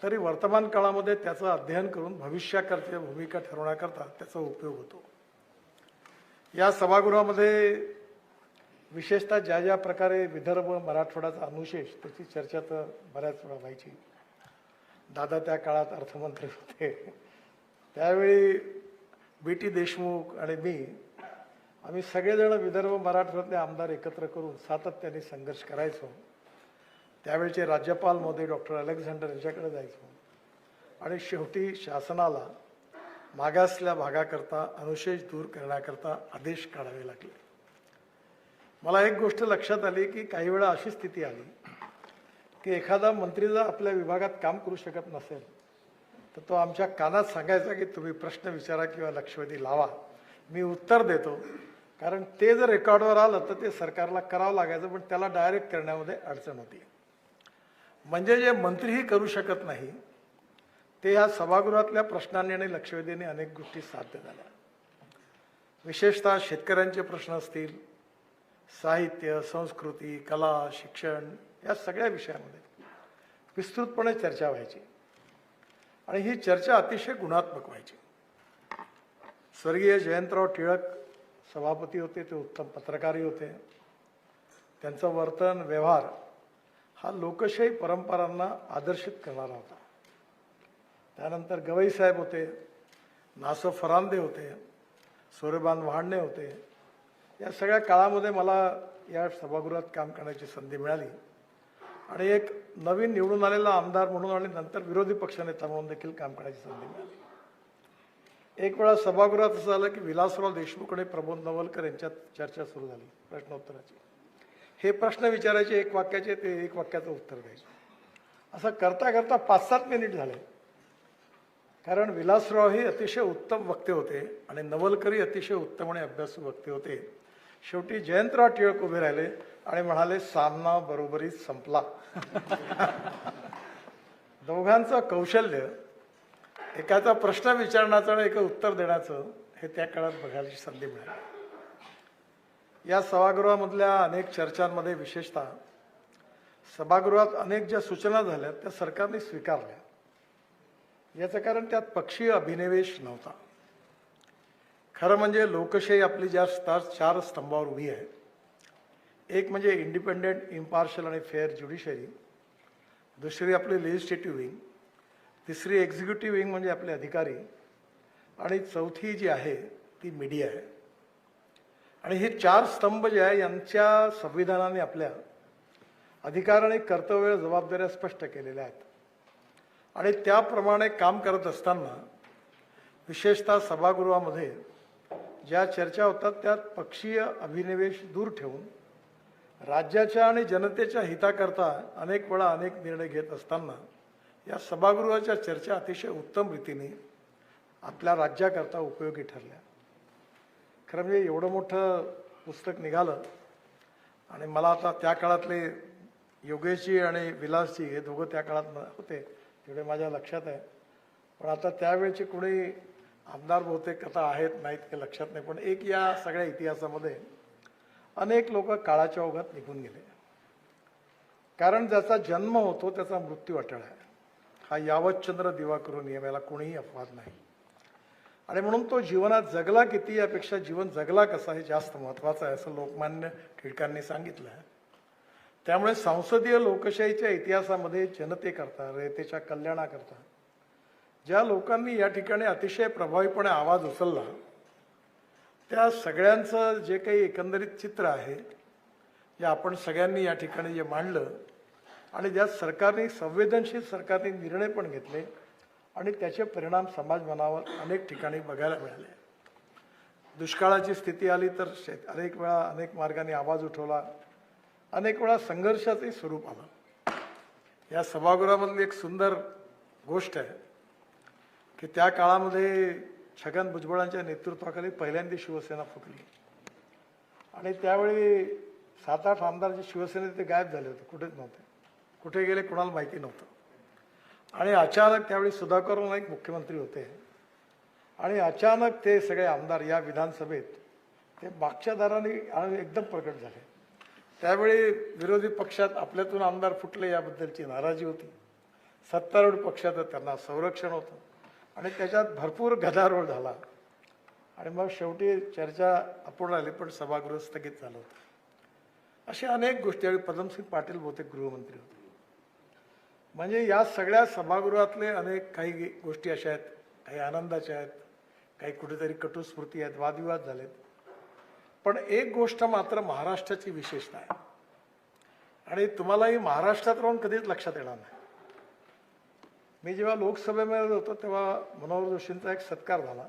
तरी वर्तमान काळामध्ये त्याचं अध्ययन करून भविष्याकरता भूमिका ठरवण्याकरता त्याचा उपयोग होतो. या सभागृहामध्ये विशेषतः ज्या ज्या प्रकारे विदर्भ मराठवाड्याचा अनुशेष त्याची चर्चा तर बऱ्याच वेळा व्हायची. दादा त्या काळात अर्थमंत्री होते, त्यावेळी BT देशमुख आणि मी आम्ही सगळेजण विदर्भ मराठवाड्यातले आमदार एकत्र करून सातत्याने संघर्ष करायचो. त्यावेळचे राज्यपाल महोदय डॉक्टर अलेक्झांडर यांच्याकडे जायचो आणि शेवटी शासनाला मागासल्या भागाकरता अनुशेष दूर करण्याकरता आदेश काढावे लागले. मला एक गोष्ट लक्षात आली की काही वेळा अशी स्थिती आली की एखादा मंत्री जर आपल्या विभागात काम करू शकत नसेल तर तो आमच्या कानात सांगायचा की तुम्ही प्रश्न विचारा किंवा लक्षवेधी लावा, मी उत्तर देतो. कारण ते जर रेकॉर्डवर आलं तर ते सरकारला करावं लागायचं, पण त्याला डायरेक्ट करण्यामध्ये अडचण होती. म्हणजे जे मंत्रीही करू शकत नाही ते ह्या सभागृहातल्या प्रश्नांनी आणि लक्षवेधीने अनेक गोष्टी साध्य झाल्या. विशेषतः शेतकऱ्यांचे प्रश्न असतील, साहित्य, संस्कृती, कला, शिक्षण या सगळ्या विषयामध्ये विस्तृतपणे चर्चा व्हायची आणि ही चर्चा अतिशय गुणात्मक व्हायची. स्वर्गीय जयंतराव टिळक सभापती होते, ते उत्तम पत्रकारही होते. त्यांचं वर्तन व्यवहार हा लोकशाही परंपरांना आदर्शित करणारा होता. त्यानंतर गवई साहेब होते, नासो फरांदे होते, सूर्यबान वहाडणे होते. या सगळ्या काळामध्ये मला या सभागृहात काम करण्याची संधी मिळाली आणि एक नवीन निवडून आलेला आमदार म्हणून आणि नंतर विरोधी पक्षनेता म्हणून देखील काम करण्याची संधी मिळाली. एक वेळा सभागृहात असं झालं की विलासराव देशमुख आणि प्रबोध नवलकर यांच्यात चर्चा सुरू झाली प्रश्नोत्तराची. हे प्रश्न विचारायचे एक वाक्याचे, ते एक वाक्याचं उत्तर द्यायचे. असं करता करता 5-7 मिनिट झाले. कारण विलासराव हे अतिशय उत्तम वक्ते होते आणि नवलकरही अतिशय उत्तम आणि अभ्यासू वक्ते होते. शेवटी जयंतराव टिळक उभे राहिले आणि म्हणाले सामना बरोबरीत संपला. दोघांचं कौशल्य, एकाचा प्रश्न विचारण्याचं आणि एका उत्तर देण्याचं, हे त्या काळात बघायची संधी मिळाली. या सभागृहामधल्या अनेक चर्चांमध्ये विशेषतः सभागृहात अनेक ज्या सूचना झाल्या त्या सरकारने स्वीकारल्या. याचं कारण त्यात पक्षीय अभिनिवेश नव्हता. खरं म्हणजे लोकशाही आपली ज्या 4 स्तंभावर उभी आहे, एक म्हणजे इंडिपेंडेंट, इम्पार्शल आणि फेअर ज्युडिशरी, दुसरी आपली लेजिस्लेटिव्ह विंग, तिसरी एक्झिक्युटिव्ह विंग म्हणजे आपले अधिकारी, आणि चौथी जी आहे ती मीडिया आहे. आणि हे 4 स्तंभ जे आहे यांच्या संविधानाने आपल्या अधिकार आणि कर्तव्य जबाबदाऱ्या स्पष्ट केलेल्या आहेत. आणि त्याप्रमाणे काम करत असताना विशेषतः सभागृहामध्ये ज्या चर्चा होतात त्यात पक्षीय अभिनिवेश दूर ठेवून राज्याच्या आणि जनतेच्या हिताकरता अनेक वेळा अनेक निर्णय घेत असताना या सभागृहाच्या चर्चा अतिशय उत्तम रीतीने आपल्या राज्याकरता उपयोगी ठरल्या. खरं म्हणजे एवढं मोठं पुस्तक निघालं आणि मला आता त्या काळातले योगेशजी आणि विलासजी हे दोघं त्या काळात होते तेवढे माझ्या लक्षात आहे. पण आता त्यावेळेचे कोणी आमदार बहुतेक आता आहेत नाहीत हे लक्षात नाही. पण एक या सगळ्या इतिहासामध्ये अनेक लोक काळाच्या ओघात निघून गेले. कारण ज्याचा जन्म होतो त्याचा मृत्यू अटळ आहे. हा यावतचंद्र दिवाकरू नियम, याला कोणीही अपवाद नाही. आणि म्हणून तो जीवनात जगला किती यापेक्षा जीवन जगला कसा हे जास्त महत्त्वाचं आहे असं लोकमान्य टिळकांनी सांगितलं आहे. त्यामुळे संसदीय लोकशाहीच्या इतिहासामध्ये जनतेकरता, रयतेच्या कल्याणाकरता ज्या लोकांनी या ठिकाणी अतिशय प्रभावीपणे आवाज उचलला त्या सगळ्यांचं जे काही एकंदरीत चित्र आहे जे आपण सगळ्यांनी या ठिकाणी जे मांडलं आणि ज्यात सरकारने संवेदनशील सरकारने निर्णय पण घेतले आणि त्याचे परिणाम समाजमनावर अनेक ठिकाणी बघायला मिळाले. दुष्काळाची स्थिती आली तर अनेक वेळा अनेक मार्गाने आवाज उठवला, अनेक वेळा संघर्षाचंही स्वरूप आलं. या सभागृहामधली एक सुंदर गोष्ट आहे की त्या काळामध्ये छगन भुजबळांच्या नेतृत्वाखाली पहिल्यांदा शिवसेना फुटली आणि त्यावेळी 7-8 आमदार जे शिवसेनेत ते गायब झाले होते, कुठेच नव्हते. कुठे गेले कोणाला माहिती नव्हतं. आणि अचानक त्यावेळी सुधाकर नाईक मुख्यमंत्री होते आणि अचानक ते सगळे आमदार या विधानसभेत ते मागच्या दाराने एकदम प्रकट झाले. त्यावेळी विरोधी पक्षात आपल्यातून आमदार फुटले याबद्दलची नाराजी होती. सत्तारूढ पक्षाचं त्यांना संरक्षण होतं आणि त्याच्यात भरपूर गदारोळ झाला आणि मग शेवटी चर्चा अपूर्ण आली, पण सभागृह स्थगित झालं होतं. अशा अनेक गोष्टी. आणि पद्मसिंग पाटील बहुतेक गृहमंत्री होते. म्हणजे या सगळ्या सभागृहातले अनेक काही गोष्टी अशा आहेत, काही आनंदाच्या आहेत, काही कुठेतरी कटुस्मृती आहेत, वादविवाद झालेत. पण एक गोष्ट मात्र महाराष्ट्राची विशेषता आहे आणि तुम्हालाही महाराष्ट्रात राहून कधीच लक्षात येणार नाही. मी जेव्हा लोकसभेमध्ये होतो तेव्हा मनोहर जोशींचा एक सत्कार झाला.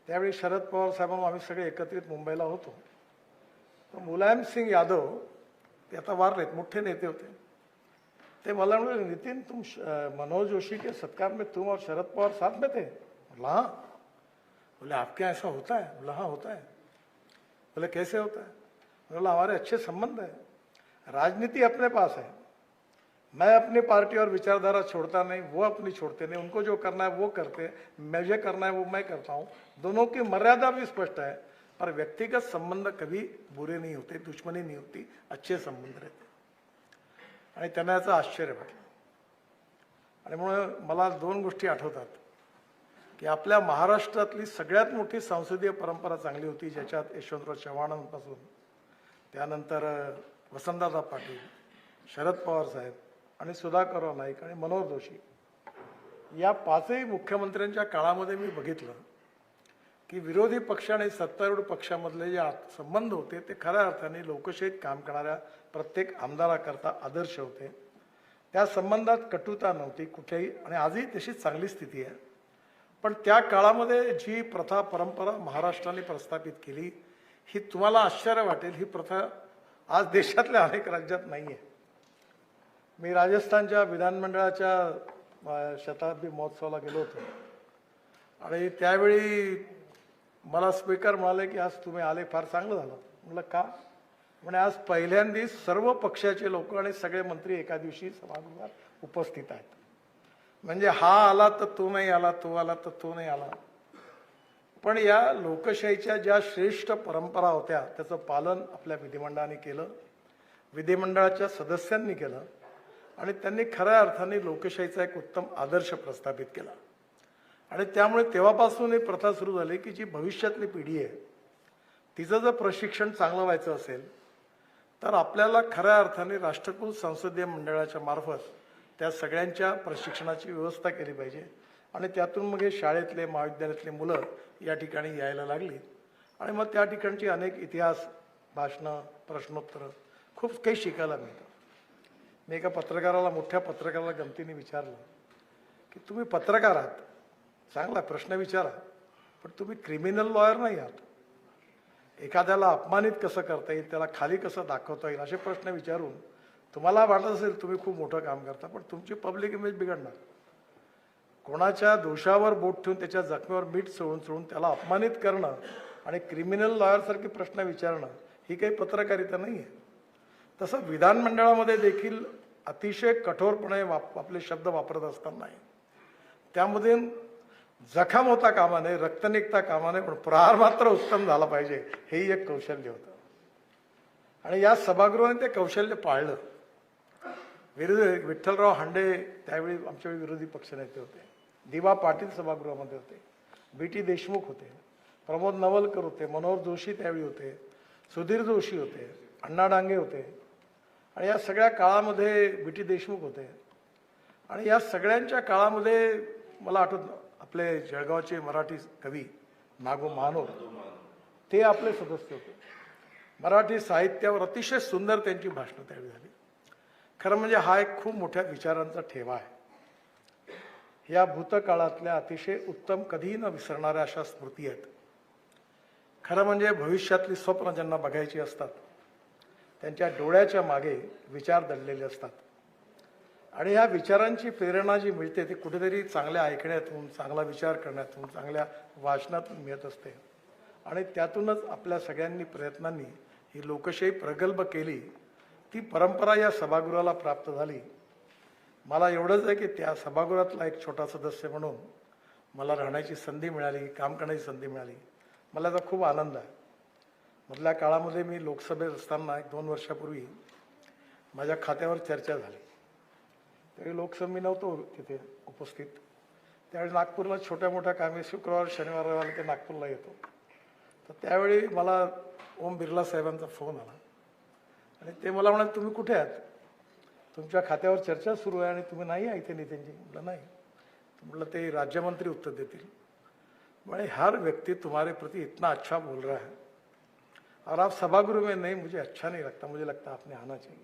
त्यावेळी शरद पवार साहेब आम्ही सगळे एकत्रित मुंबईला होतो. तर मुलायम सिंग यादव ते आता वारलेत, मोठे नेते होते. ते मला म्हणाले, नितिन तुम मनोहर जोशी के सत्कार में तुम और शरद पवार साथ में थे? बोला हाँ. बोले आपके यहाँ ऐसा होता है? बोला हाँ होता है. बोले कैसे होता है? बोला हमारे अच्छे संबंध है, राजनीति अपने पास है, मैं अपनी पार्टी और विचारधारा छोड़ता नहीं, वो अपनी छोड़ते नहीं, उनको जो करना है वो करते, मुझे करना है वो मैं करता हूँ. दोनों की मर्यादा भी स्पष्ट है, पर व्यक्तिगत संबंध कभी बुरे नहीं होते, दुश्मनी नहीं होती, अच्छे संबंध रहते. आणि त्यांना याचं आश्चर्य वाटलं. आणि म्हणून मला दोन गोष्टी आठवतात की आपल्या महाराष्ट्रातली सगळ्यात मोठी संसदीय परंपरा चांगली होती, ज्याच्यात यशवंतराव चव्हाणांपासून त्यानंतर वसंतदादा पाटील, शरद पवार साहेब आणि सुधाकरराव नाईक आणि मनोहर जोशी या पाचही मुख्यमंत्र्यांच्या काळामध्ये मी बघितलं की विरोधी पक्ष आणि सत्तारूढ पक्षामधले जे संबंध होते ते खऱ्या अर्थाने लोकशाहीत काम करणाऱ्या प्रत्येक आमदाराकरता आदर्श होते. त्या संबंधात कटुता नव्हती कुठेही आणि आजही तशीच चांगली स्थिती आहे. पण त्या काळामध्ये जी प्रथा परंपरा महाराष्ट्राने प्रस्थापित केली, ही तुम्हाला आश्चर्य वाटेल, ही प्रथा आज देशातल्या अनेक राज्यात नाही आहे. मी राजस्थानच्या विधानमंडळाच्या शताब्दी महोत्सवाला गेलो होतो आणि त्यावेळी मला स्पीकर म्हणाले की आज तुम्ही आले फार चांगलं झालं. म्हटलं का? म्हणजे आज पहिल्यांदा सर्व पक्षाचे लोक आणि सगळे मंत्री एका दिवशी सभागृहात उपस्थित आहेत. म्हणजे हा आला तर तो नाही आला, तो आला तर तो नाही आला. पण या लोकशाहीच्या ज्या श्रेष्ठ परंपरा होत्या त्याचं पालन आपल्या विधिमंडळाने केलं, विधिमंडळाच्या सदस्यांनी केलं आणि त्यांनी खऱ्या अर्थाने लोकशाहीचा एक उत्तम आदर्श प्रस्थापित केला. आणि त्यामुळे तेव्हापासून ही प्रथा सुरू झाली की जी भविष्यातली पिढी आहे तिचं जर प्रशिक्षण चांगलं व्हायचं असेल तर आपल्याला खऱ्या अर्थाने राष्ट्रकुल संसदीय मंडळाच्या मार्फत त्या सगळ्यांच्या प्रशिक्षणाची व्यवस्था केली पाहिजे. आणि त्यातून मग हे शाळेतले महाविद्यालयातले मुलं या ठिकाणी यायला लागली आणि मग त्या ठिकाणची अनेक इतिहास भाषणं, प्रश्नोत्तरं खूप काही शिकायला मिळतं. मी एका पत्रकाराला, मोठ्या पत्रकाराला गमतीने विचारलं की तुम्ही पत्रकार आहात, चांगला प्रश्न विचारा, पण तुम्ही क्रिमिनल लॉयर नाही आहात. एखाद्याला अपमानित कसं करता येईल, त्याला खाली कसं दाखवता येईल असे प्रश्न विचारून तुम्हाला वाटत असेल तुम्ही खूप मोठं काम करता, पण तुमची पब्लिक इमेज बिघडणार. कोणाच्या दोषावर बोट ठेवून त्याच्या जखमेवर मीठ चोळून त्याला अपमानित करणं आणि क्रिमिनल लॉयरसारखे प्रश्न विचारणं ही काही पत्रकारिता नाही आहे. तसं विधानमंडळामध्ये देखील अतिशय कठोरपणे आपले शब्द वापरत असताना त्यामध्ये जखम होता कामा नये, रक्त निघता कामा नये, पण प्रहार मात्र उत्तम झाला पाहिजे, हेही एक कौशल्य होतं. आणि या सभागृहाने ते कौशल्य पाळलं. विठ्ठलराव हांडे त्यावेळी आमच्यावेळी विरोधी पक्षनेते होते, दिवा पाटील सभागृहामध्ये होते, बी.टी. देशमुख होते, प्रमोद नवलकर होते, मनोहर जोशी त्यावेळी होते, सुधीर जोशी होते, अण्णा डांगे होते आणि या सगळ्या काळामध्ये बी.टी. देशमुख होते. आणि या सगळ्यांच्या काळामध्ये मला आठवत आपले जळगावचे मराठी कवी नागो महानोर ते आपले सदस्य होते. मराठी साहित्यावर अतिशय सुंदर त्यांची भाषणं त्यावेळी झाली. खरं म्हणजे हा एक खूप मोठ्या विचारांचा ठेवा आहे. या भूतकाळातल्या अतिशय उत्तम कधीही न विसरणाऱ्या अशा स्मृती आहेत. खरं म्हणजे भविष्यातली स्वप्न ज्यांना बघायची असतात त्यांच्या डोळ्याच्या मागे विचार दडलेले असतात आणि ह्या विचारांची प्रेरणा जी मिळते ती कुठेतरी चांगल्या ऐकण्यातून, चांगला विचार करण्यातून, चांगल्या वाचनातून मिळत असते. आणि त्यातूनच आपल्या सगळ्यांनी प्रयत्नांनी ही लोकशाही प्रगल्भ केली. ती परंपरा या सभागृहाला प्राप्त झाली. मला एवढंच आहे की त्या सभागृहातला एक छोटा सदस्य म्हणून मला राहण्याची संधी मिळाली, काम करण्याची संधी मिळाली. मला याचा खूप आनंद आहे. मधल्या काळामध्ये मी लोकसभेत असताना 1-2 वर्षापूर्वी माझ्या खात्यावर चर्चा झाली. त्यावेळी लोकसभा मी नव्हतो तिथे उपस्थित. त्यावेळी नागपूरला छोट्या मोठ्या कामे शुक्रवार शनिवार रविवार ते नागपूरला येतो. तर त्यावेळी मला ओम बिर्ला साहेबांचा फोन आला आणि ते मला म्हणाले, तुम्ही कुठे आहात? तुमच्या खात्यावर चर्चा सुरू आहे आणि तुम्ही नाही आहे इथे नितीनजी. म्हटलं नाही. म्हटलं ते राज्यमंत्री उत्तर देतील. म्हणे हर व्यक्ति तुम्हारे प्रति इतना अच्छा बोल रहा है और आप सभागृह में नहीं, मुझे अच्छा नहीं लगता, मुझे लगता आपने आना चाहिए.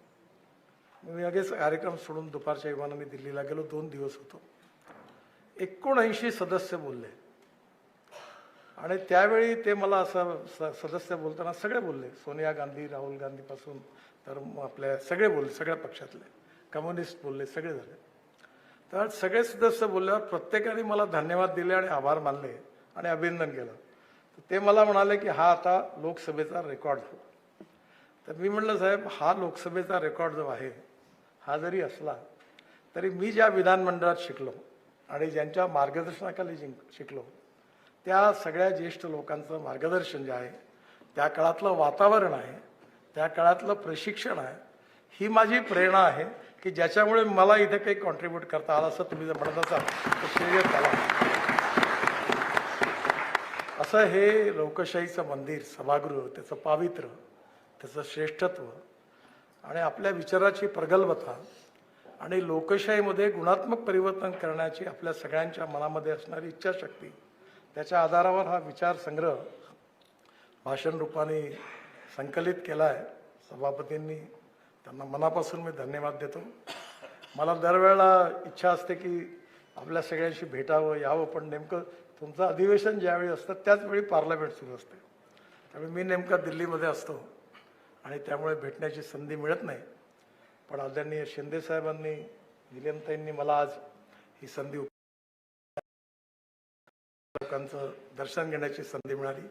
मी लगेच कार्यक्रम सोडून दुपारच्या विमानाने दिल्लीला गेलो. 2 दिवस होतो. 79 सदस्य बोलले आणि त्यावेळी ते मला असं सदस्य बोलताना सगळे बोलले, सोनिया गांधी, राहुल गांधीपासून तर आपल्या सगळे बोलले, सगळ्या पक्षातले कम्युनिस्ट बोलले, सगळे झाले. तर सगळे सदस्य बोलल्यावर प्रत्येकाने मला धन्यवाद दिले आणि आभार मानले आणि अभिनंदन केलं. ते मला म्हणाले की हा आता लोकसभेचा रेकॉर्ड हो. तर मी म्हटलं, साहेब हा लोकसभेचा रेकॉर्ड जो आहे हा जरी असला तरी मी ज्या विधानमंडळात शिकलो आणि ज्यांच्या मार्गदर्शनाखाली शिकलो त्या सगळ्या ज्येष्ठ लोकांचं मार्गदर्शन जे आहे, त्या काळातलं वातावरण आहे, त्या काळातलं प्रशिक्षण आहे, ही माझी प्रेरणा आहे की ज्याच्यामुळे मला इथे काही कॉन्ट्रीब्यूट करता आलं. असं तुम्ही जर म्हणत असाल तर श्रेय त्याला. असं हे लोकशाहीचं मंदिर, सभागृह, त्याचं पावित्र्य, त्याचं श्रेष्ठत्व आणि आपल्या विचाराची प्रगल्भता आणि लोकशाहीमध्ये गुणात्मक परिवर्तन करण्याची आपल्या सगळ्यांच्या मनामध्ये असणारी इच्छाशक्ती, त्याच्या आधारावर हा विचार संग्रह भाषण रूपाने संकलित केला आहे सभापतींनी. त्यांना मनापासून मी धन्यवाद देतो. मला दरवेळेला इच्छा असते की आपल्या सगळ्यांशी भेटावं, यावं, पण नेमकं तुमचं अधिवेशन ज्यावेळी असतं त्याच वेळी पार्लमेंट सुरू असते. त्यामुळे मी नेमका दिल्लीमध्ये असतो आणि त्यामुळे भेटण्याची संधी मिळत नाही. पण आदरणीय शिंदेसाहेबांनी, निलमताईंनी मला आज ही संधी, लोकांचं दर्शन घेण्याची संधी मिळाली.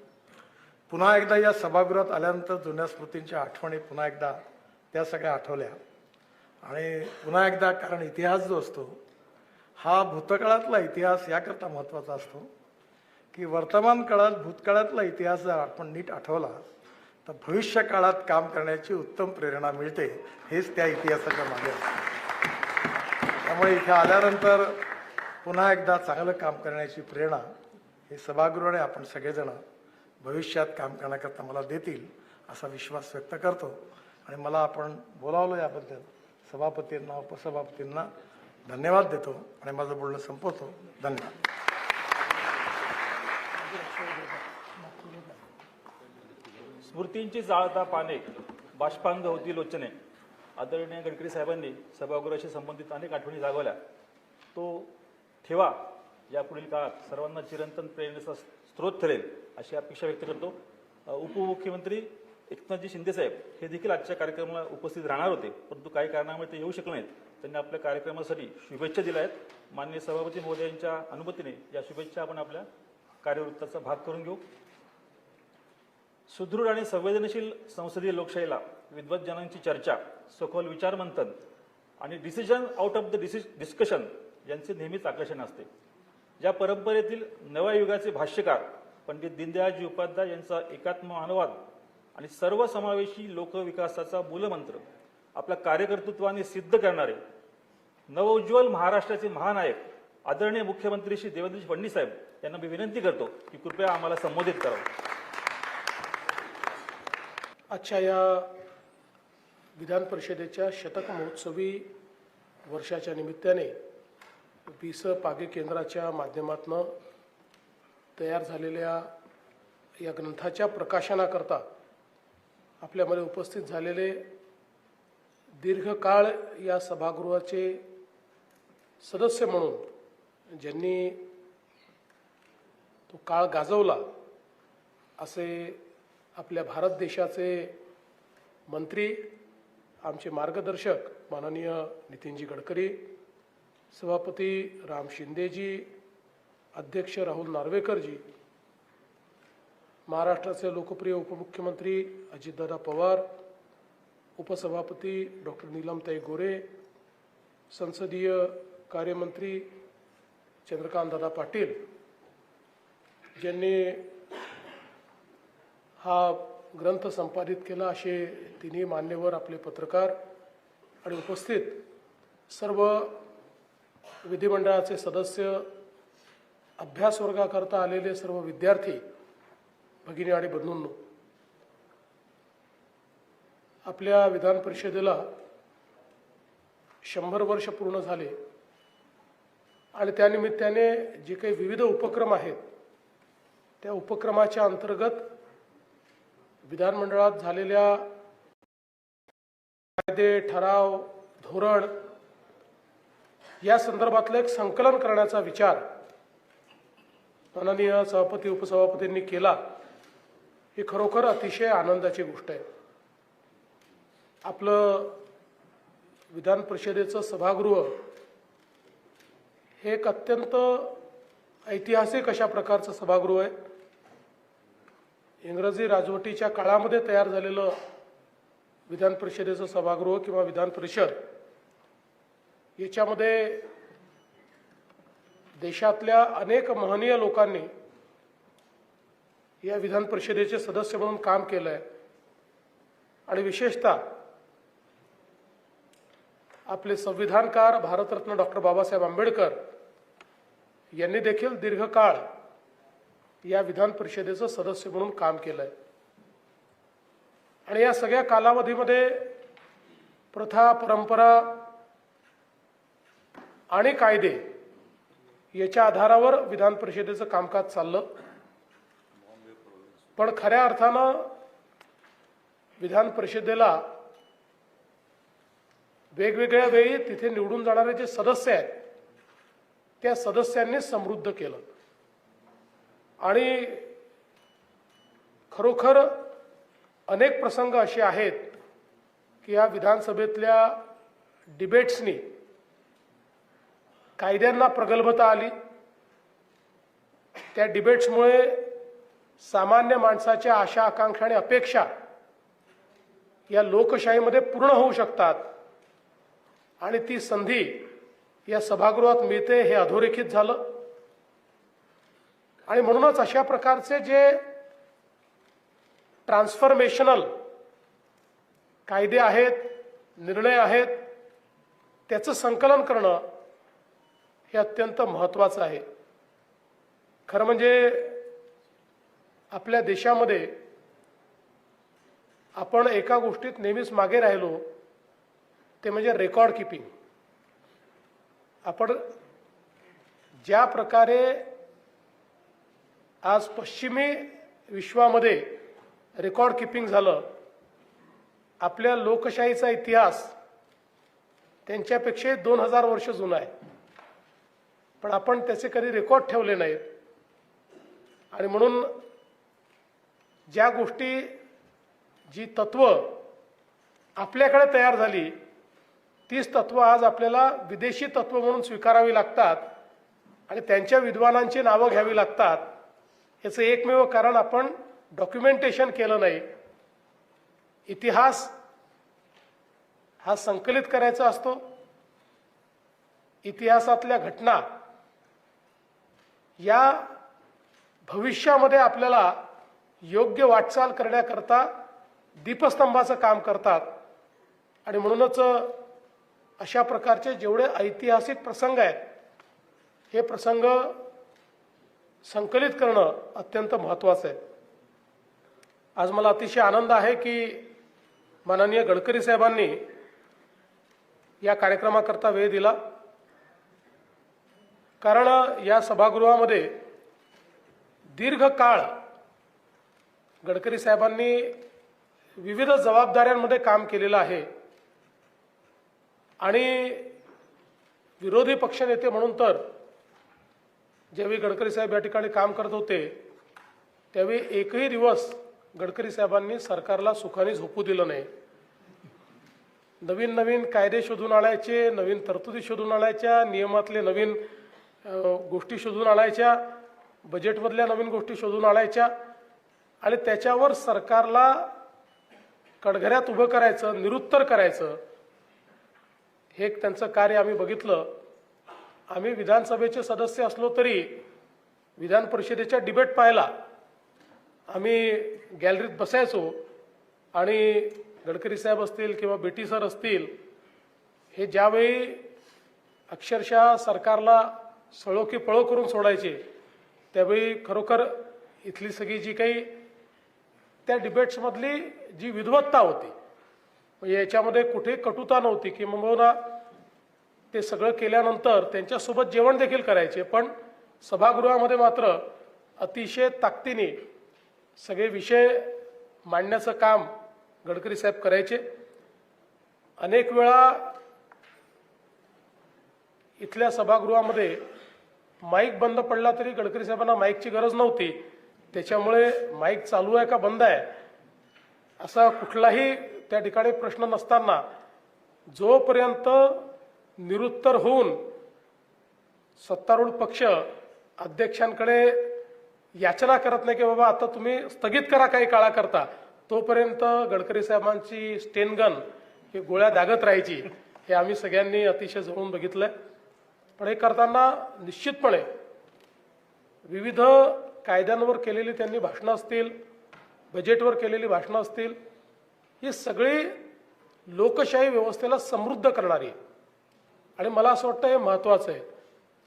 पुन्हा एकदा या सभागृहात आल्यानंतर जुन्या स्मृतींच्या आठवणी पुन्हा एकदा त्या सगळ्या आठवल्या आणि पुन्हा एकदा, कारण इतिहास जो असतो हा भूतकाळातला इतिहास याकरता महत्त्वाचा असतो की वर्तमान काळात भूतकाळातला इतिहास जर आपण नीट आठवला तर भविष्य काळात काम करण्याची उत्तम प्रेरणा मिळते. हेच त्या इतिहासाच्या मागे असते. त्यामुळे इथे आल्यानंतर पुन्हा एकदा चांगलं काम करण्याची प्रेरणा हे सभागृहाने आपण सगळेजण भविष्यात काम करण्याकरता मला देतील असा विश्वास व्यक्त करतो. आणि मला आपण बोलावलं याबद्दल सभापतींना, उपसभापतींना धन्यवाद देतो आणि माझं बोलणं संपवतो. धन्यवाद. स्मृतींची जाळता पाने, बाष्पांग होती लोचने. आदरणीय गडकरी साहेबांनी सभागृहाशी संबंधित अनेक आठवणी जागवल्या. तो ठेवा यापुढील काळात सर्वांना चिरंतन प्रेरणेचा स्रोत ठरेल अशी अपेक्षा व्यक्त करतो. उपमुख्यमंत्री एकनाथजी शिंदेसाहेब हे देखील आजच्या कार्यक्रमाला उपस्थित राहणार होते, परंतु काही कारणामुळे ते येऊ शकले नाहीत. त्यांनी आपल्या कार्यक्रमासाठी शुभेच्छा दिल्या आहेत. माननीय सभापती महोदयांच्या अनुमतीने या शुभेच्छा आपण आपल्या कार्यवृत्ताचा भाग करून घेऊ. सुदृढ आणि संवेदनशील संसदीय लोकशाहीला विद्वज्जनांची चर्चा, सखोल विचारमंथन आणि decision out of the discussion यांचे नेहमीच आकर्षण असते. या परंपरेतील नव्या युगाचे भाष्यकार पंडित दीनदयाळजी उपाध्याय यांचा एकात्म अनुवाद आणि सर्वसमावेशी लोकविकासाचा मूलमंत्र आपल्या कार्यकर्तृत्वाने सिद्ध करणारे नवउज्ज्वल महाराष्ट्राचे महानायक आदरणीय मुख्यमंत्री श्री देवेंद्रजी फडणवीस साहेब यांना मी विनंती करतो की कृपया आम्हाला संबोधित करावं. आजच्या या विधान परिषदेच्या शतक महोत्सवी वर्षाच्या निमित्ताने विस पागे केंद्राच्या माध्यमातून तयार झालेल्या या ग्रंथाच्या प्रकाशनाकरता आपल्यामध्ये उपस्थित झालेले दीर्घकाळ या सभागृहाचे सदस्य म्हणून ज्यांनी तो काळ गाजवला असे आपल्या भारत देशाचे मंत्री, आमचे मार्गदर्शक माननीय नितीनजी गडकरी, सभापती राम शिंदेजी, अध्यक्ष राहुल नार्वेकरजी, महाराष्ट्राचे लोकप्रिय उपमुख्यमंत्री अजितदादा पवार, उपसभापती डॉक्टर नीलमताई गोरे, संसदीय कार्यमंत्री चंद्रकांतदादा पाटील, ज्यांनी हा ग्रंथ संपादित केला असे तिन्ही मान्यवर आपले पत्रकार आणि उपस्थित सर्व विधिमंडळाचे सदस्य, अभ्यास वर्गाकरता आलेले सर्व विद्यार्थी भगिनी आणि बंधूंनो, आपल्या विधान परिषदेला 100 वर्ष पूर्ण झाले आणि त्यानिमित्ताने जे काही विविध उपक्रम आहेत त्या उपक्रमाच्या अंतर्गत विधानमंडळात झालेल्या कायदे, ठराव, धोरण या संदर्भातलं एक संकलन करण्याचा विचार माननीय सभापती उपसभापतींनी केला, ही खरोखर अतिशय आनंदाची गोष्ट आहे. आपलं विधान परिषदेचं सभागृह हे एक अत्यंत ऐतिहासिक अशा प्रकारचं सभागृह आहे. इंग्रजी राजवटीच्या काळामध्ये तयार झालेलं विधान परिषदेचं सभागृह किंवा विधान परिषद याच्यामध्ये देशातल्या अनेक महनीय लोकांनी या विधान परिषदेचे सदस्य म्हणून काम केलं आहे आणि विशेषतः आपले संविधानकार भारतरत्न डॉक्टर बाबासाहेब आंबेडकर यांनी देखील दीर्घकाळ या विधान परिषदेचं सदस्य म्हणून काम केलं आहे. आणि या सगळ्या कालावधीमध्ये प्रथा, परंपरा आणि कायदे याच्या आधारावर विधान परिषदेचं कामकाज चाललं. पण खऱ्या अर्थानं विधान परिषदेला वेगवेगळ्या वेळी तिथे निवडून जाणारे जे सदस्य आहेत त्या सदस्यांनी समृद्ध केलं आणि खरोखर अनेक प्रसंग असे आहेत की या विधानसभेतल्या डिबेट्सनी कायद्यांना प्रगल्भता आली. त्या डिबेट्समुळे सामान्य माणसाच्या आशा, आकांक्षा आणि अपेक्षा या लोकशाहीमध्ये पूर्ण होऊ शकतात आणि ती संधी या सभागृहात मिळते हे अधोरेखित झालं. आणि म्हणूनच अशा प्रकारचे जे ट्रान्सफॉर्मेशनल कायदे आहेत, निर्णय आहेत, त्याचं संकलन करणं हे अत्यंत महत्त्वाचं आहे. खरं म्हणजे आपल्या देशामध्ये आपण एका गोष्टीत नेहमीच मागे राहिलो, ते म्हणजे रेकॉर्ड किपिंग. आपण ज्या प्रकारे आज पश्चिमी विश्वामध्ये रेकॉर्ड किपिंग झालं, आपल्या लोकशाहीचा इतिहास त्यांच्यापेक्षा 2000 वर्ष जुना आहे, पण आपण त्याचे कधी रेकॉर्ड ठेवले नाहीत. आणि म्हणून ज्या गोष्टी, जी तत्व आपल्याकडे तयार झाली, तीच तत्व आज आपल्याला विदेशी तत्व म्हणून स्वीकारावी लागतात आणि त्यांच्या विद्वानांची नावं घ्यावी लागतात. याचं एकमेव कारण आपण डॉक्युमेंटेशन केलं नाही. इतिहास हा संकलित करायचा असतो. इतिहासातल्या घटना या भविष्यामध्ये आपल्याला योग्य वाटचाल करण्याकरता दीपस्तंभाचं काम करतात. आणि म्हणूनच अशा प्रकारचे जेवढे ऐतिहासिक प्रसंग आहेत हे प्रसंग संकलित करणं अत्यंत महत्त्वाचं आहे. आज मला अतिशय आनंद आहे की माननीय गडकरी साहेबांनी या कार्यक्रमाकरता वेळ दिला. कारण या सभागृहामध्ये दीर्घकाळ गडकरी साहेबांनी विविध जबाबदाऱ्यांमध्ये काम केलेलं आहे आणि विरोधी पक्षनेते म्हणून तर ज्यावेळी गडकरी साहेब या ठिकाणी काम करत होते त्यावेळी एकही दिवस गडकरी साहेबांनी सरकारला सुखाने झोपू दिलं नाही. नवीन नवीन कायदे शोधून आणायचे, नवीन तरतुदी शोधून आणायच्या, नियमातले नवीन गोष्टी शोधून आणायच्या, बजेटमधल्या नवीन गोष्टी शोधून आणायच्या आणि त्याच्यावर सरकारला कडघऱ्यात उभं करायचं, निरुत्तर करायचं, हे एक त्यांचं कार्य आम्ही बघितलं. आम्ही विधानसभेचे सदस्य असलो तरी विधान परिषदेच्या डिबेट पाहिला आम्ही गॅलरीत बसायचो आणि गडकरी साहेब असतील किंवा बेटी सर असतील, हे ज्यावेळी अक्षरशः सरकारला सळो की पळो करून सोडायचे, त्यावेळी खरोखर इथली सगळी जी काही त्या डिबेट्समधली जी विद्वत्ता होती, म्हणजे याच्यामध्ये कुठे कटुता नव्हती, की किंबहुना ते सगळं केल्यानंतर त्यांच्यासोबत जेवण देखील करायचे, पण सभागृहामध्ये मात्र अतिशय ताकदीने सगळे विषय मांडण्याचं काम गडकरी साहेब करायचे. अनेक वेळा इथल्या सभागृहामध्ये माईक बंद पडला तरी गडकरी साहेबांना माईकची गरज नव्हती, त्याच्यामुळे माईक चालू आहे का बंद आहे असा कुठलाही त्या ठिकाणी प्रश्न नसताना जोपर्यंत निरुत्तर होऊन सत्तारूढ पक्ष अध्यक्षांकडे याचना करत नाही की बाबा आता तुम्ही स्थगित करा काही काळाकरता, तोपर्यंत गडकरी साहेबांची स्टेनगन ही गोळ्या दागत राहायची. हे आम्ही सगळ्यांनी अतिशय जवळून बघितलंय. पण हे करताना निश्चितपणे विविध कायद्यांवर केलेली त्यांनी भाषणं असतील, बजेटवर केलेली भाषणं असतील, ही सगळी लोकशाही व्यवस्थेला समृद्ध करणारी आहे. आणि मला असं वाटतं हे महत्त्वाचं आहे.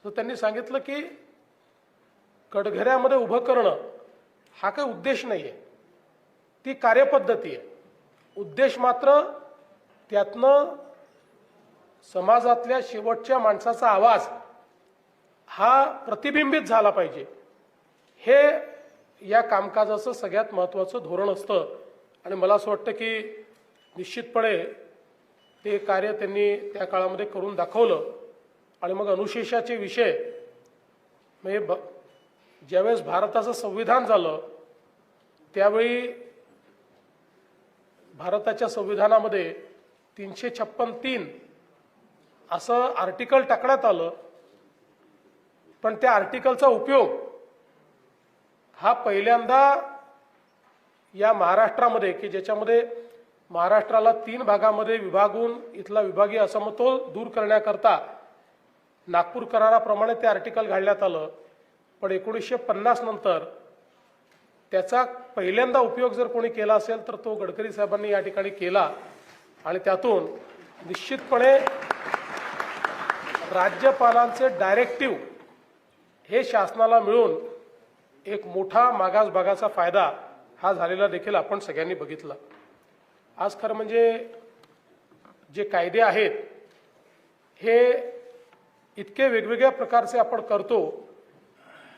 तर त्यांनी सांगितलं की कटघऱ्यामध्ये उभं करणं हा काही उद्देश नाही आहे, ती कार्यपद्धती आहे. उद्देश मात्र त्यातनं समाजातल्या शेवटच्या माणसाचा आवाज हा प्रतिबिंबित झाला पाहिजे, हे या कामकाजाचं सगळ्यात महत्त्वाचं धोरण असतं. आणि मला असं वाटतं की निश्चितपणे ते कार्य त्यांनी त्या काळामध्ये करून दाखवलं. आणि मग अनुशेषाचे विषय म्हणजे ज्यावेळेस भारताचं संविधान झालं त्यावेळी भारताच्या संविधानामध्ये 356(3) असं आर्टिकल टाकण्यात आलं, पण त्या आर्टिकलचा उपयोग हा पहिल्यांदा या महाराष्ट्रामध्ये, की ज्याच्यामध्ये महाराष्ट्राला 3 भागामध्ये विभागून इथला विभागीय असमतोल दूर करण्याकरता नागपूर कराराप्रमाणे ते आर्टिकल घालण्यात आलं. पण 1950 नंतर त्याचा पहिल्यांदा उपयोग जर कोणी केला असेल तर तो गडकरी साहेबांनी या ठिकाणी केला. आणि त्यातून निश्चितपणे राज्यपालांचे डायरेक्टिव्ह हे शासनाला मिळून एक मोठा मागास भागाचा फायदा हा झालेला देखील आपण सगळ्यांनी बघितला. आज खरं म्हणजे जे कायदे आहेत हे इतके वेगवेगळ्या प्रकारचे आपण करतो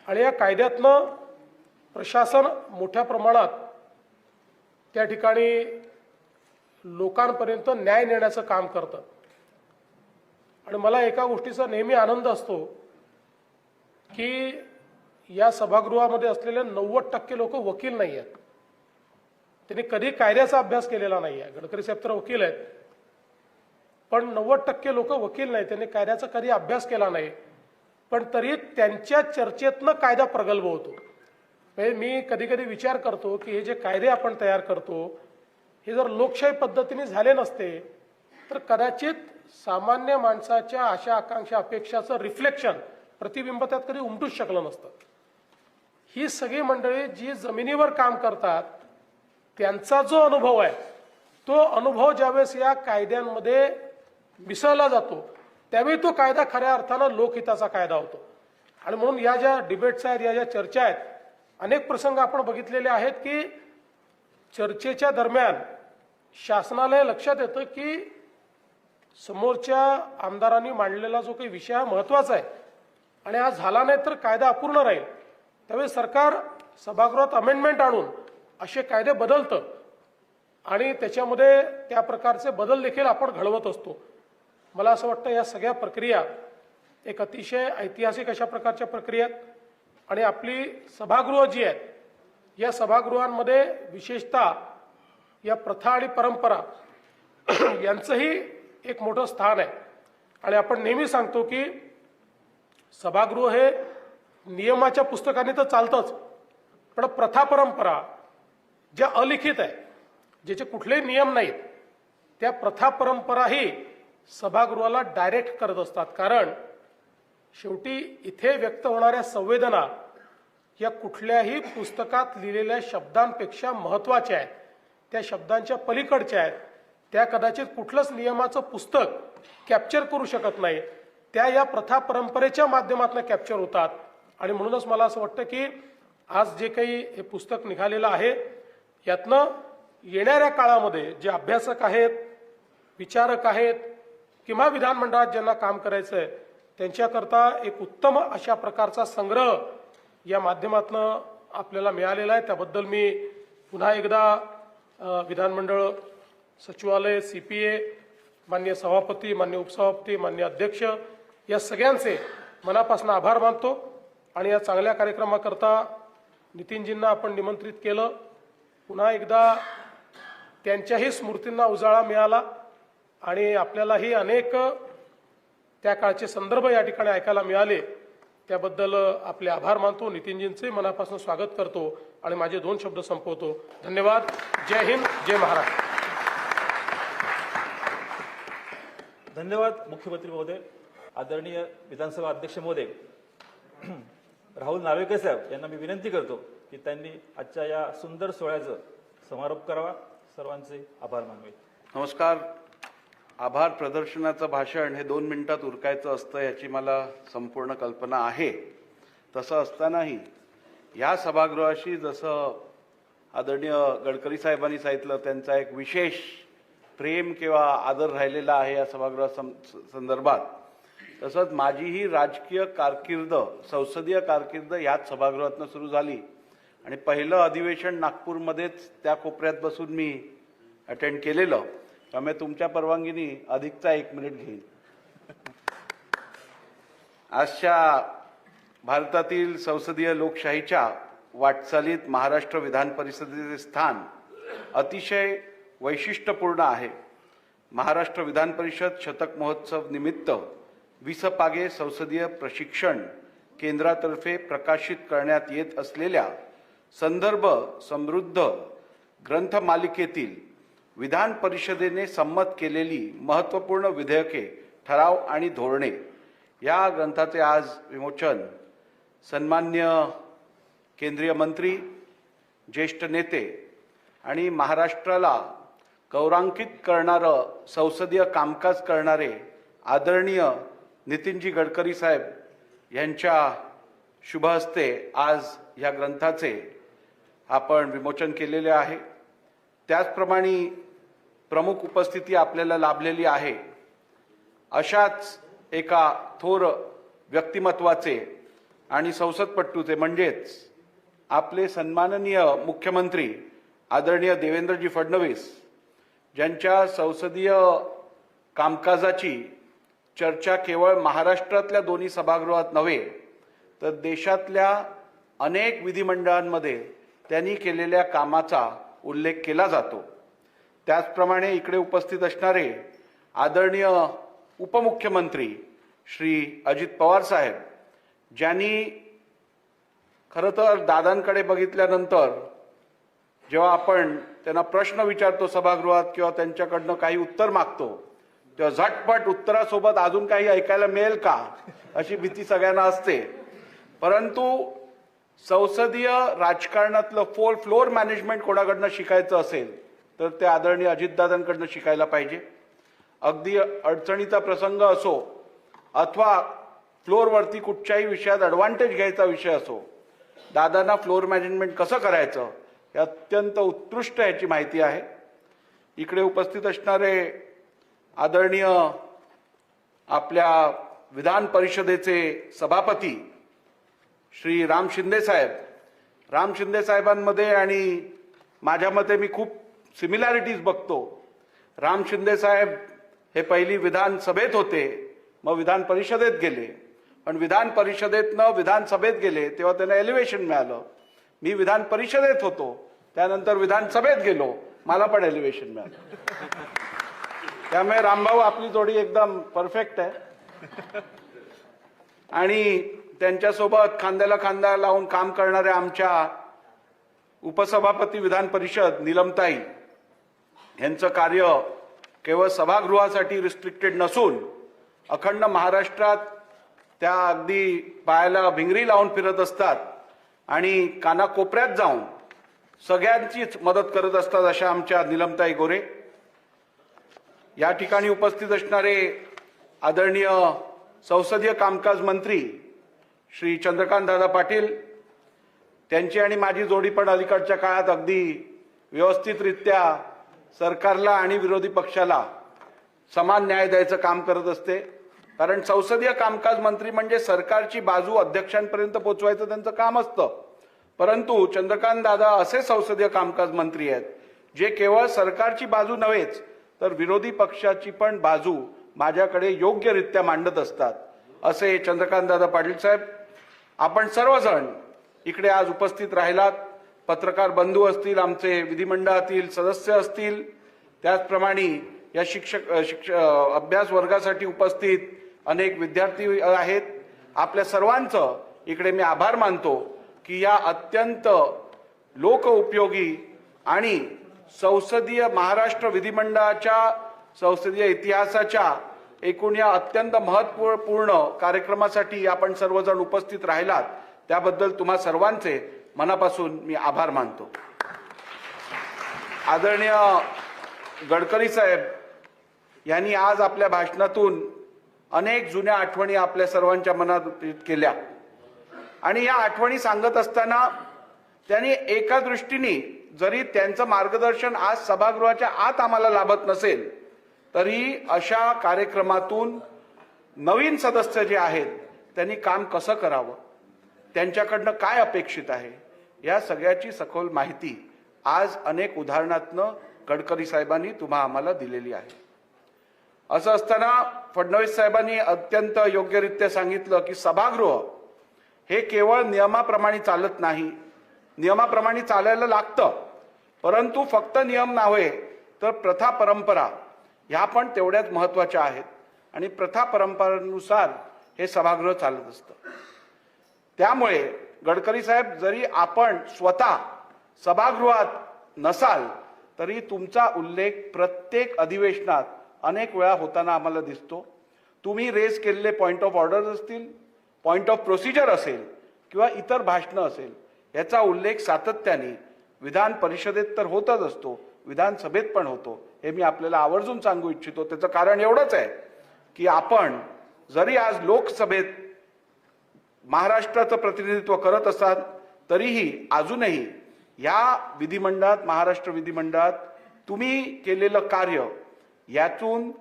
आणि या कायद्यातनं प्रशासन मोठ्या प्रमाणात त्या ठिकाणी लोकांपर्यंत न्याय नेण्याचं काम करतं. आणि मला एका गोष्टीचा नेहमी आनंद असतो की या सभागृहामध्ये असलेले 90% लोक वकील नाही आहेत. त्यांनी कधी कायद्याचा अभ्यास केलेला नाही आहे. गडकरी साहेब तर वकील आहेत, पण 90% लोक वकील नाही, त्यांनी कायद्याचा कधी अभ्यास केला नाही. पण तरी त्यांच्या चर्चेतनं कायदा प्रगल्भ होतो. म्हणजे मी कधी कधी विचार करतो की हे जे कायदे आपण तयार करतो हे जर लोकशाही पद्धतीने झाले नसते तर कदाचित सामान्य माणसाच्या आशा आकांक्षा अपेक्षाचं रिफ्लेक्शन प्रतिबिंब त्यात कधी उमटूच शकलं नसतं. ही सगळी मंडळी जी जमिनीवर काम करतात त्यांचा जो अनुभव आहे तो अनुभव ज्यावेळेस या कायद्यांमध्ये मिसळला जातो त्यावेळी तो कायदा खऱ्या अर्थानं लोकहिताचा कायदा होतो. आणि म्हणून या ज्या डिबेट्स आहेत, या ज्या चर्चा आहेत, अनेक प्रसंग आपण बघितलेले आहेत की चर्चेच्या दरम्यान शासनाला लक्षात येतं की समोरच्या आमदारांनी मांडलेला जो काही विषय हा महत्त्वाचा आहे आणि हा झाला नाही तर कायदा अपूर्ण राहील. त्यावेळी सरकार सभागृहात अमेंडमेंट आणून असे कायदे बदलतं आणि त्याच्यामध्ये त्या प्रकारचे बदल देखील आपण घडवत असतो. मला असं वाटतं या सगळ्या प्रक्रिया एक अतिशय ऐतिहासिक अशा प्रकारच्या प्रक्रिया आहेत. आणि आपली सभागृह जी आहेत या सभागृहांमध्ये विशेषतः या प्रथा आणि परंपरा यांचंही एक मोठं स्थान आहे. आणि आपण नेहमी सांगतो की सभागृह हे नियमाच्या पुस्तकाने तर चालतंच, पण प्रथा परंपरा ज्या अलिखित आहे, ज्याचे कुठलेही नियम नाहीत, त्या प्रथा परंपराही सभागृहाला डायरेक्ट करत असतात. कारण शेवटी इथे व्यक्त होणाऱ्या संवेदना या कुठल्याही पुस्तकात लिहिलेल्या शब्दांपेक्षा महत्त्वाच्या आहेत, त्या शब्दांच्या पलीकडच्या आहेत, त्या कदाचित कुठलंच नियमाचं पुस्तक कॅप्चर करू शकत नाही, त्या या प्रथा परंपरेच्या माध्यमातून कॅप्चर होतात. आणि म्हणूनच मला असं वाटतं की आज जे काही हे पुस्तक निघालेलं आहे यातनं येणाऱ्या काळामध्ये जे अभ्यासक आहेत, विचारक आहेत किंवा विधानमंडळात ज्यांना काम करायचं आहे त्यांच्याकरता एक उत्तम अशा प्रकारचा संग्रह या माध्यमातून आपल्याला मिळालेला आहे. त्याबद्दल मी पुन्हा एकदा विधानमंडळ सचिवालय, CPA, माननीय सभापती, माननीय उपसभापती, माननीय अध्यक्ष या सगळ्यांचे मनापासून आभार मानतो. आणि या चांगल्या कार्यक्रमाकरता नितीनजींना आपण निमंत्रित केलं. पुन्हा एकदा त्यांच्याही स्मृतींना उजाळा मिळाला आणि आपल्यालाही अनेक त्या काळचे संदर्भ या ठिकाणी ऐकायला मिळाले. त्याबद्दल आपले आभार मानतो, नितीनजींचे मनापासून स्वागत करतो आणि माझे 2 शब्द संपवतो. धन्यवाद. जय हिंद, जय महाराष्ट्र. धन्यवाद मुख्यमंत्री महोदय. आदरणीय विधानसभा अध्यक्ष महोदय राहुल नार्वेकर साहेब यांना मी विनंती करतो की त्यांनी आजच्या या सुंदर सोहळ्याचा समारोप करावा. सर्वांचे आभार मानवे. नमस्कार. आभार प्रदर्शनाचं भाषण हे 2 मिनिटात उरकायचं असतं याची मला संपूर्ण कल्पना आहे. तसं असतानाही या सभागृहाशी जसं आदरणीय गडकरी साहेबांनी सांगितलं त्यांचा एक विशेष प्रेम किंवा आदर राहिलेला आहे या सभागृहासंदर्भात, तसंच माझीही राजकीय कारकीर्द, संसदीय कारकीर्द याच सभागृहातून सुरू झाली आणि पहिलं अधिवेशन नागपूरमध्येच त्या कोपऱ्यात बसून मी अटेंड केलेलं. त्यामुळे तुमच्या परवानगीने अधिकचा 1 मिनिट घेईन. आजच्या भारतातील संसदीय लोकशाहीच्या वाटचालीत महाराष्ट्र विधान परिषदेचे स्थान अतिशय वैशिष्ट्यपूर्ण आहे. महाराष्ट्र विधान परिषद शतक महोत्सव निमित्त विसपागे संसदीय प्रशिक्षण केंद्रातर्फे प्रकाशित करण्यात येत असलेल्या संदर्भ समृद्ध ग्रंथमालिकेतील विधान परिषदेने संमत केलेली महत्त्वपूर्ण विधेयके, ठराव आणि धोरणे या ग्रंथाचे आज विमोचन सन्मान्य केंद्रीय मंत्री, ज्येष्ठ नेते आणि महाराष्ट्राला गौरवान्वित करणारं संसदीय कामकाज करणारे आदरणीय नितीनजी गडकरी साहेब यांच्या शुभ हस्ते आज या ग्रंथाचे आपण विमोचन केलेले आहे. त्याचप्रमाणे प्रमुख उपस्थिती आपल्याला लाभलेली आहे. अशाच एका थोर व्यक्तिमत्वाचे आणि संसदपटूचे म्हणजेच आपले सन्माननीय मुख्यमंत्री आदरणीय देवेंद्रजी फडणवीस, ज्यांच्या संसदीय कामकाजाची चर्चा केवळ महाराष्ट्रातल्या दोन्ही सभागृहात नव्हे तर देशातल्या अनेक विधिमंडळांमध्ये त्यांनी केलेल्या कामाचा उल्लेख केला जातो. त्याचप्रमाणे इकडे उपस्थित असणारे आदरणीय उपमुख्यमंत्री श्री अजित पवार साहेब, ज्यांनी खरं तर दादांकडे बघितल्यानंतर जेव्हा आपण त्यांना प्रश्न विचारतो सभागृहात किंवा त्यांच्याकडनं काही उत्तर मागतो तेव्हा झटपट उत्तरासोबत अजून काही ऐकायला मिळेल का अशी भीती सगळ्यांना असते. परंतु संसदीय राजकारणातलं फ्लोर मॅनेजमेंट कोणाकडनं शिकायचं असेल तर ते आदरणीय अजितदादांकडनं शिकायला पाहिजे. अगदी अडचणीचा प्रसंग असो अथवा फ्लोअरवरती कुठच्याही विषयात ॲडव्हान्टेज घ्यायचा विषय असो, दादांना फ्लोअर मॅनेजमेंट कसं करायचं हे अत्यंत उत्कृष्ट याची माहिती आहे. इकडे उपस्थित असणारे आदरणीय आपल्या विधान परिषदेचे सभापती श्री राम शिंदे साहेब, राम शिंदे साहेबांमध्ये आणि माझ्या मते मी खूप सिमिलॅरिटीज बघतो. राम शिंदे साहेब हे पहिली विधानसभेत होते, मग विधान परिषदेत गेले, पण विधान परिषदेतनं विधानसभेत गेले तेव्हा त्यांना एलिव्हेशन मिळालं. मी विधान परिषदेत होतो, त्यानंतर विधानसभेत गेलो, मला पण एलिव्हेशन मिळालं. त्यामुळे रामभाऊ आपली जोडी एकदम परफेक्ट आहे. आणि त्यांच्यासोबत खांद्याला खांदा लावून काम करणाऱ्या आमच्या उपसभापती विधान परिषद नीलमताई यांचं कार्य केवळ सभागृहासाठी रिस्ट्रिक्टेड नसून अखंड महाराष्ट्रात त्या अगदी पायाला भिंगरी लावून फिरत असतात. आणि कानाकोपऱ्यात जाऊन सगळ्यांचीच मदत करत असतात अशा आमच्या निलमताई गोरे. या ठिकाणी उपस्थित असणारे आदरणीय संसदीय कामकाज मंत्री श्री चंद्रकांत दादा पाटील, त्यांची आणि माझी जोडी पण अलीकडच्या काळात अगदी व्यवस्थितरित्या सरकारला आणि विरोधी पक्षाला समान न्याय द्यायचं काम करत असते. कारण संसदीय कामकाज मंत्री म्हणजे सरकारची बाजू अध्यक्षांपर्यंत पोहोचवायचं त्यांचं काम असतं. परंतु चंद्रकांत दादा असे संसदीय कामकाज मंत्री आहेत जे केवळ सरकारची बाजू नव्हेच तर विरोधी पक्षाची पण बाजू माझ्याकडे योग्यरित्या मांडत असतात. असे चंद्रकांत दादा पाटील साहेब, आपण सर्वजण इकडे आज उपस्थित राहिलात. पत्रकार बंधू असतील, आमचे विधिमंडळातील सदस्य असतील, त्याचप्रमाणे या अभ्यास वर्गासाठी उपस्थित अनेक विद्यार्थी आहेत. आपल्या सर्वांचं इकडे मी आभार मानतो की या अत्यंत लोकउपयोगी आणि संसदीय महाराष्ट्र विधिमंडळाच्या संसदीय इतिहासाच्या एकूण या अत्यंत महत्त्वपूर्ण कार्यक्रमासाठी आपण सर्वजण उपस्थित राहिलात. त्याबद्दल तुम्हा सर्वांचे मनापासून मी आभार मानतो. आदरणीय गडकरी साहेब यांनी आज आपल्या भाषणातून अनेक जुन्या आठवणी आपल्या सर्वांच्या मनात केल्या आणि या आठवणी सांगत असताना त्यांनी एका दृष्टीने जरी त्यांचं मार्गदर्शन आज सभागृहाच्या आत आम्हाला लाभत नसेल तरी अशा कार्यक्रमातून नवीन सदस्य जे आहेत त्यांनी काम कसं करावं, त्यांच्याकडनं काय अपेक्षित आहे, या सगळ्याची सखोल माहिती आज अनेक उदाहरणातनं गडकरी साहेबांनी तुम्हा आम्हाला दिलेली आहे. असं असताना फडणवीस साहेबांनी अत्यंत योग्यरित्या सांगितलं की सभागृह हे केवळ नियमाप्रमाणे चालत नाही, नियमाप्रमाणे चालायला लागतं, परंतु फक्त नियम नव्हे तर प्रथा परंपरा ह्या पण तेवढ्याच महत्त्वाच्या आहेत आणि प्रथा परंपरेनुसार हे सभागृह चालत असतं. त्यामुळे गडकरी साहेब, जरी आपण स्वतः सभागृहात नसाल तरी तुमचा उल्लेख प्रत्येक अधिवेशनात अनेक वेळा होताना आम्हाला दिसतो. तुम्ही रेज केलेले पॉइंट ऑफ ऑर्डर असतील, पॉइंट ऑफ प्रोसिजर असेल किंवा इतर भाषणं असेल, याचा उल्लेख सातत्याने विधान परिषदेत तर होतच असतो, विधानसभेत पण होतो. हे मी आपल्याला आवर्जून सांगू इच्छितो. त्याचं कारण एवढंच आहे की आपण जरी आज लोकसभेत महाराष्ट्राचं प्रतिनिधित्व करत असाल तरीही अजूनही या विधिमंडळात, महाराष्ट्र विधिमंडळात तुम्ही केलेलं कार्य यातून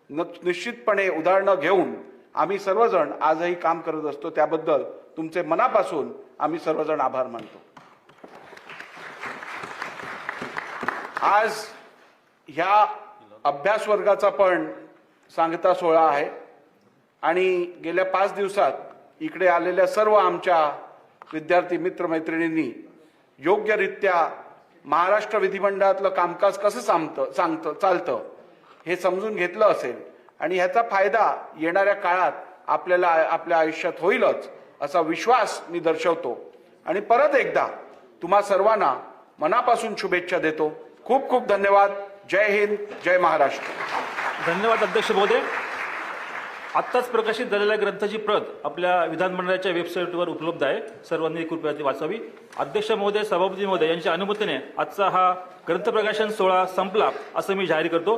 निश्चितपणे उदाहरणं घेऊन आम्ही सर्वजण आजही काम करत असतो. त्याबद्दल तुमचे मनापासून आम्ही सर्वजण आभार मानतो. आज ह्या अभ्यास वर्गाचा पण सांगता सोहळा आहे आणि गेल्या 5 दिवसात इकडे आलेल्या सर्व आमच्या विद्यार्थी मित्रमैत्रिणींनी योग्यरित्या महाराष्ट्र विधिमंडळातलं कामकाज कसं चालतं हे समजून घेतलं असेल आणि ह्याचा फायदा येणाऱ्या काळात आपल्याला आपल्या आयुष्यात होईलच असा विश्वास मी दर्शवतो आणि परत एकदा तुम्हा सर्वांना मनापासून शुभेच्छा देतो. खूप खूप धन्यवाद. जय हिंद, जय महाराष्ट्र. धन्यवाद अध्यक्ष महोदय. आत्ताच प्रकाशित झालेल्या ग्रंथाची प्रत आपल्या विधानमंडळाच्या वेबसाईटवर उपलब्ध आहे. सर्वांनी कृपया ती वाचावी. अध्यक्ष महोदय, सभापती महोदय यांच्या अनुमतीने आजचा हा ग्रंथ प्रकाशन सोहळा संपला असं मी जाहीर करतो.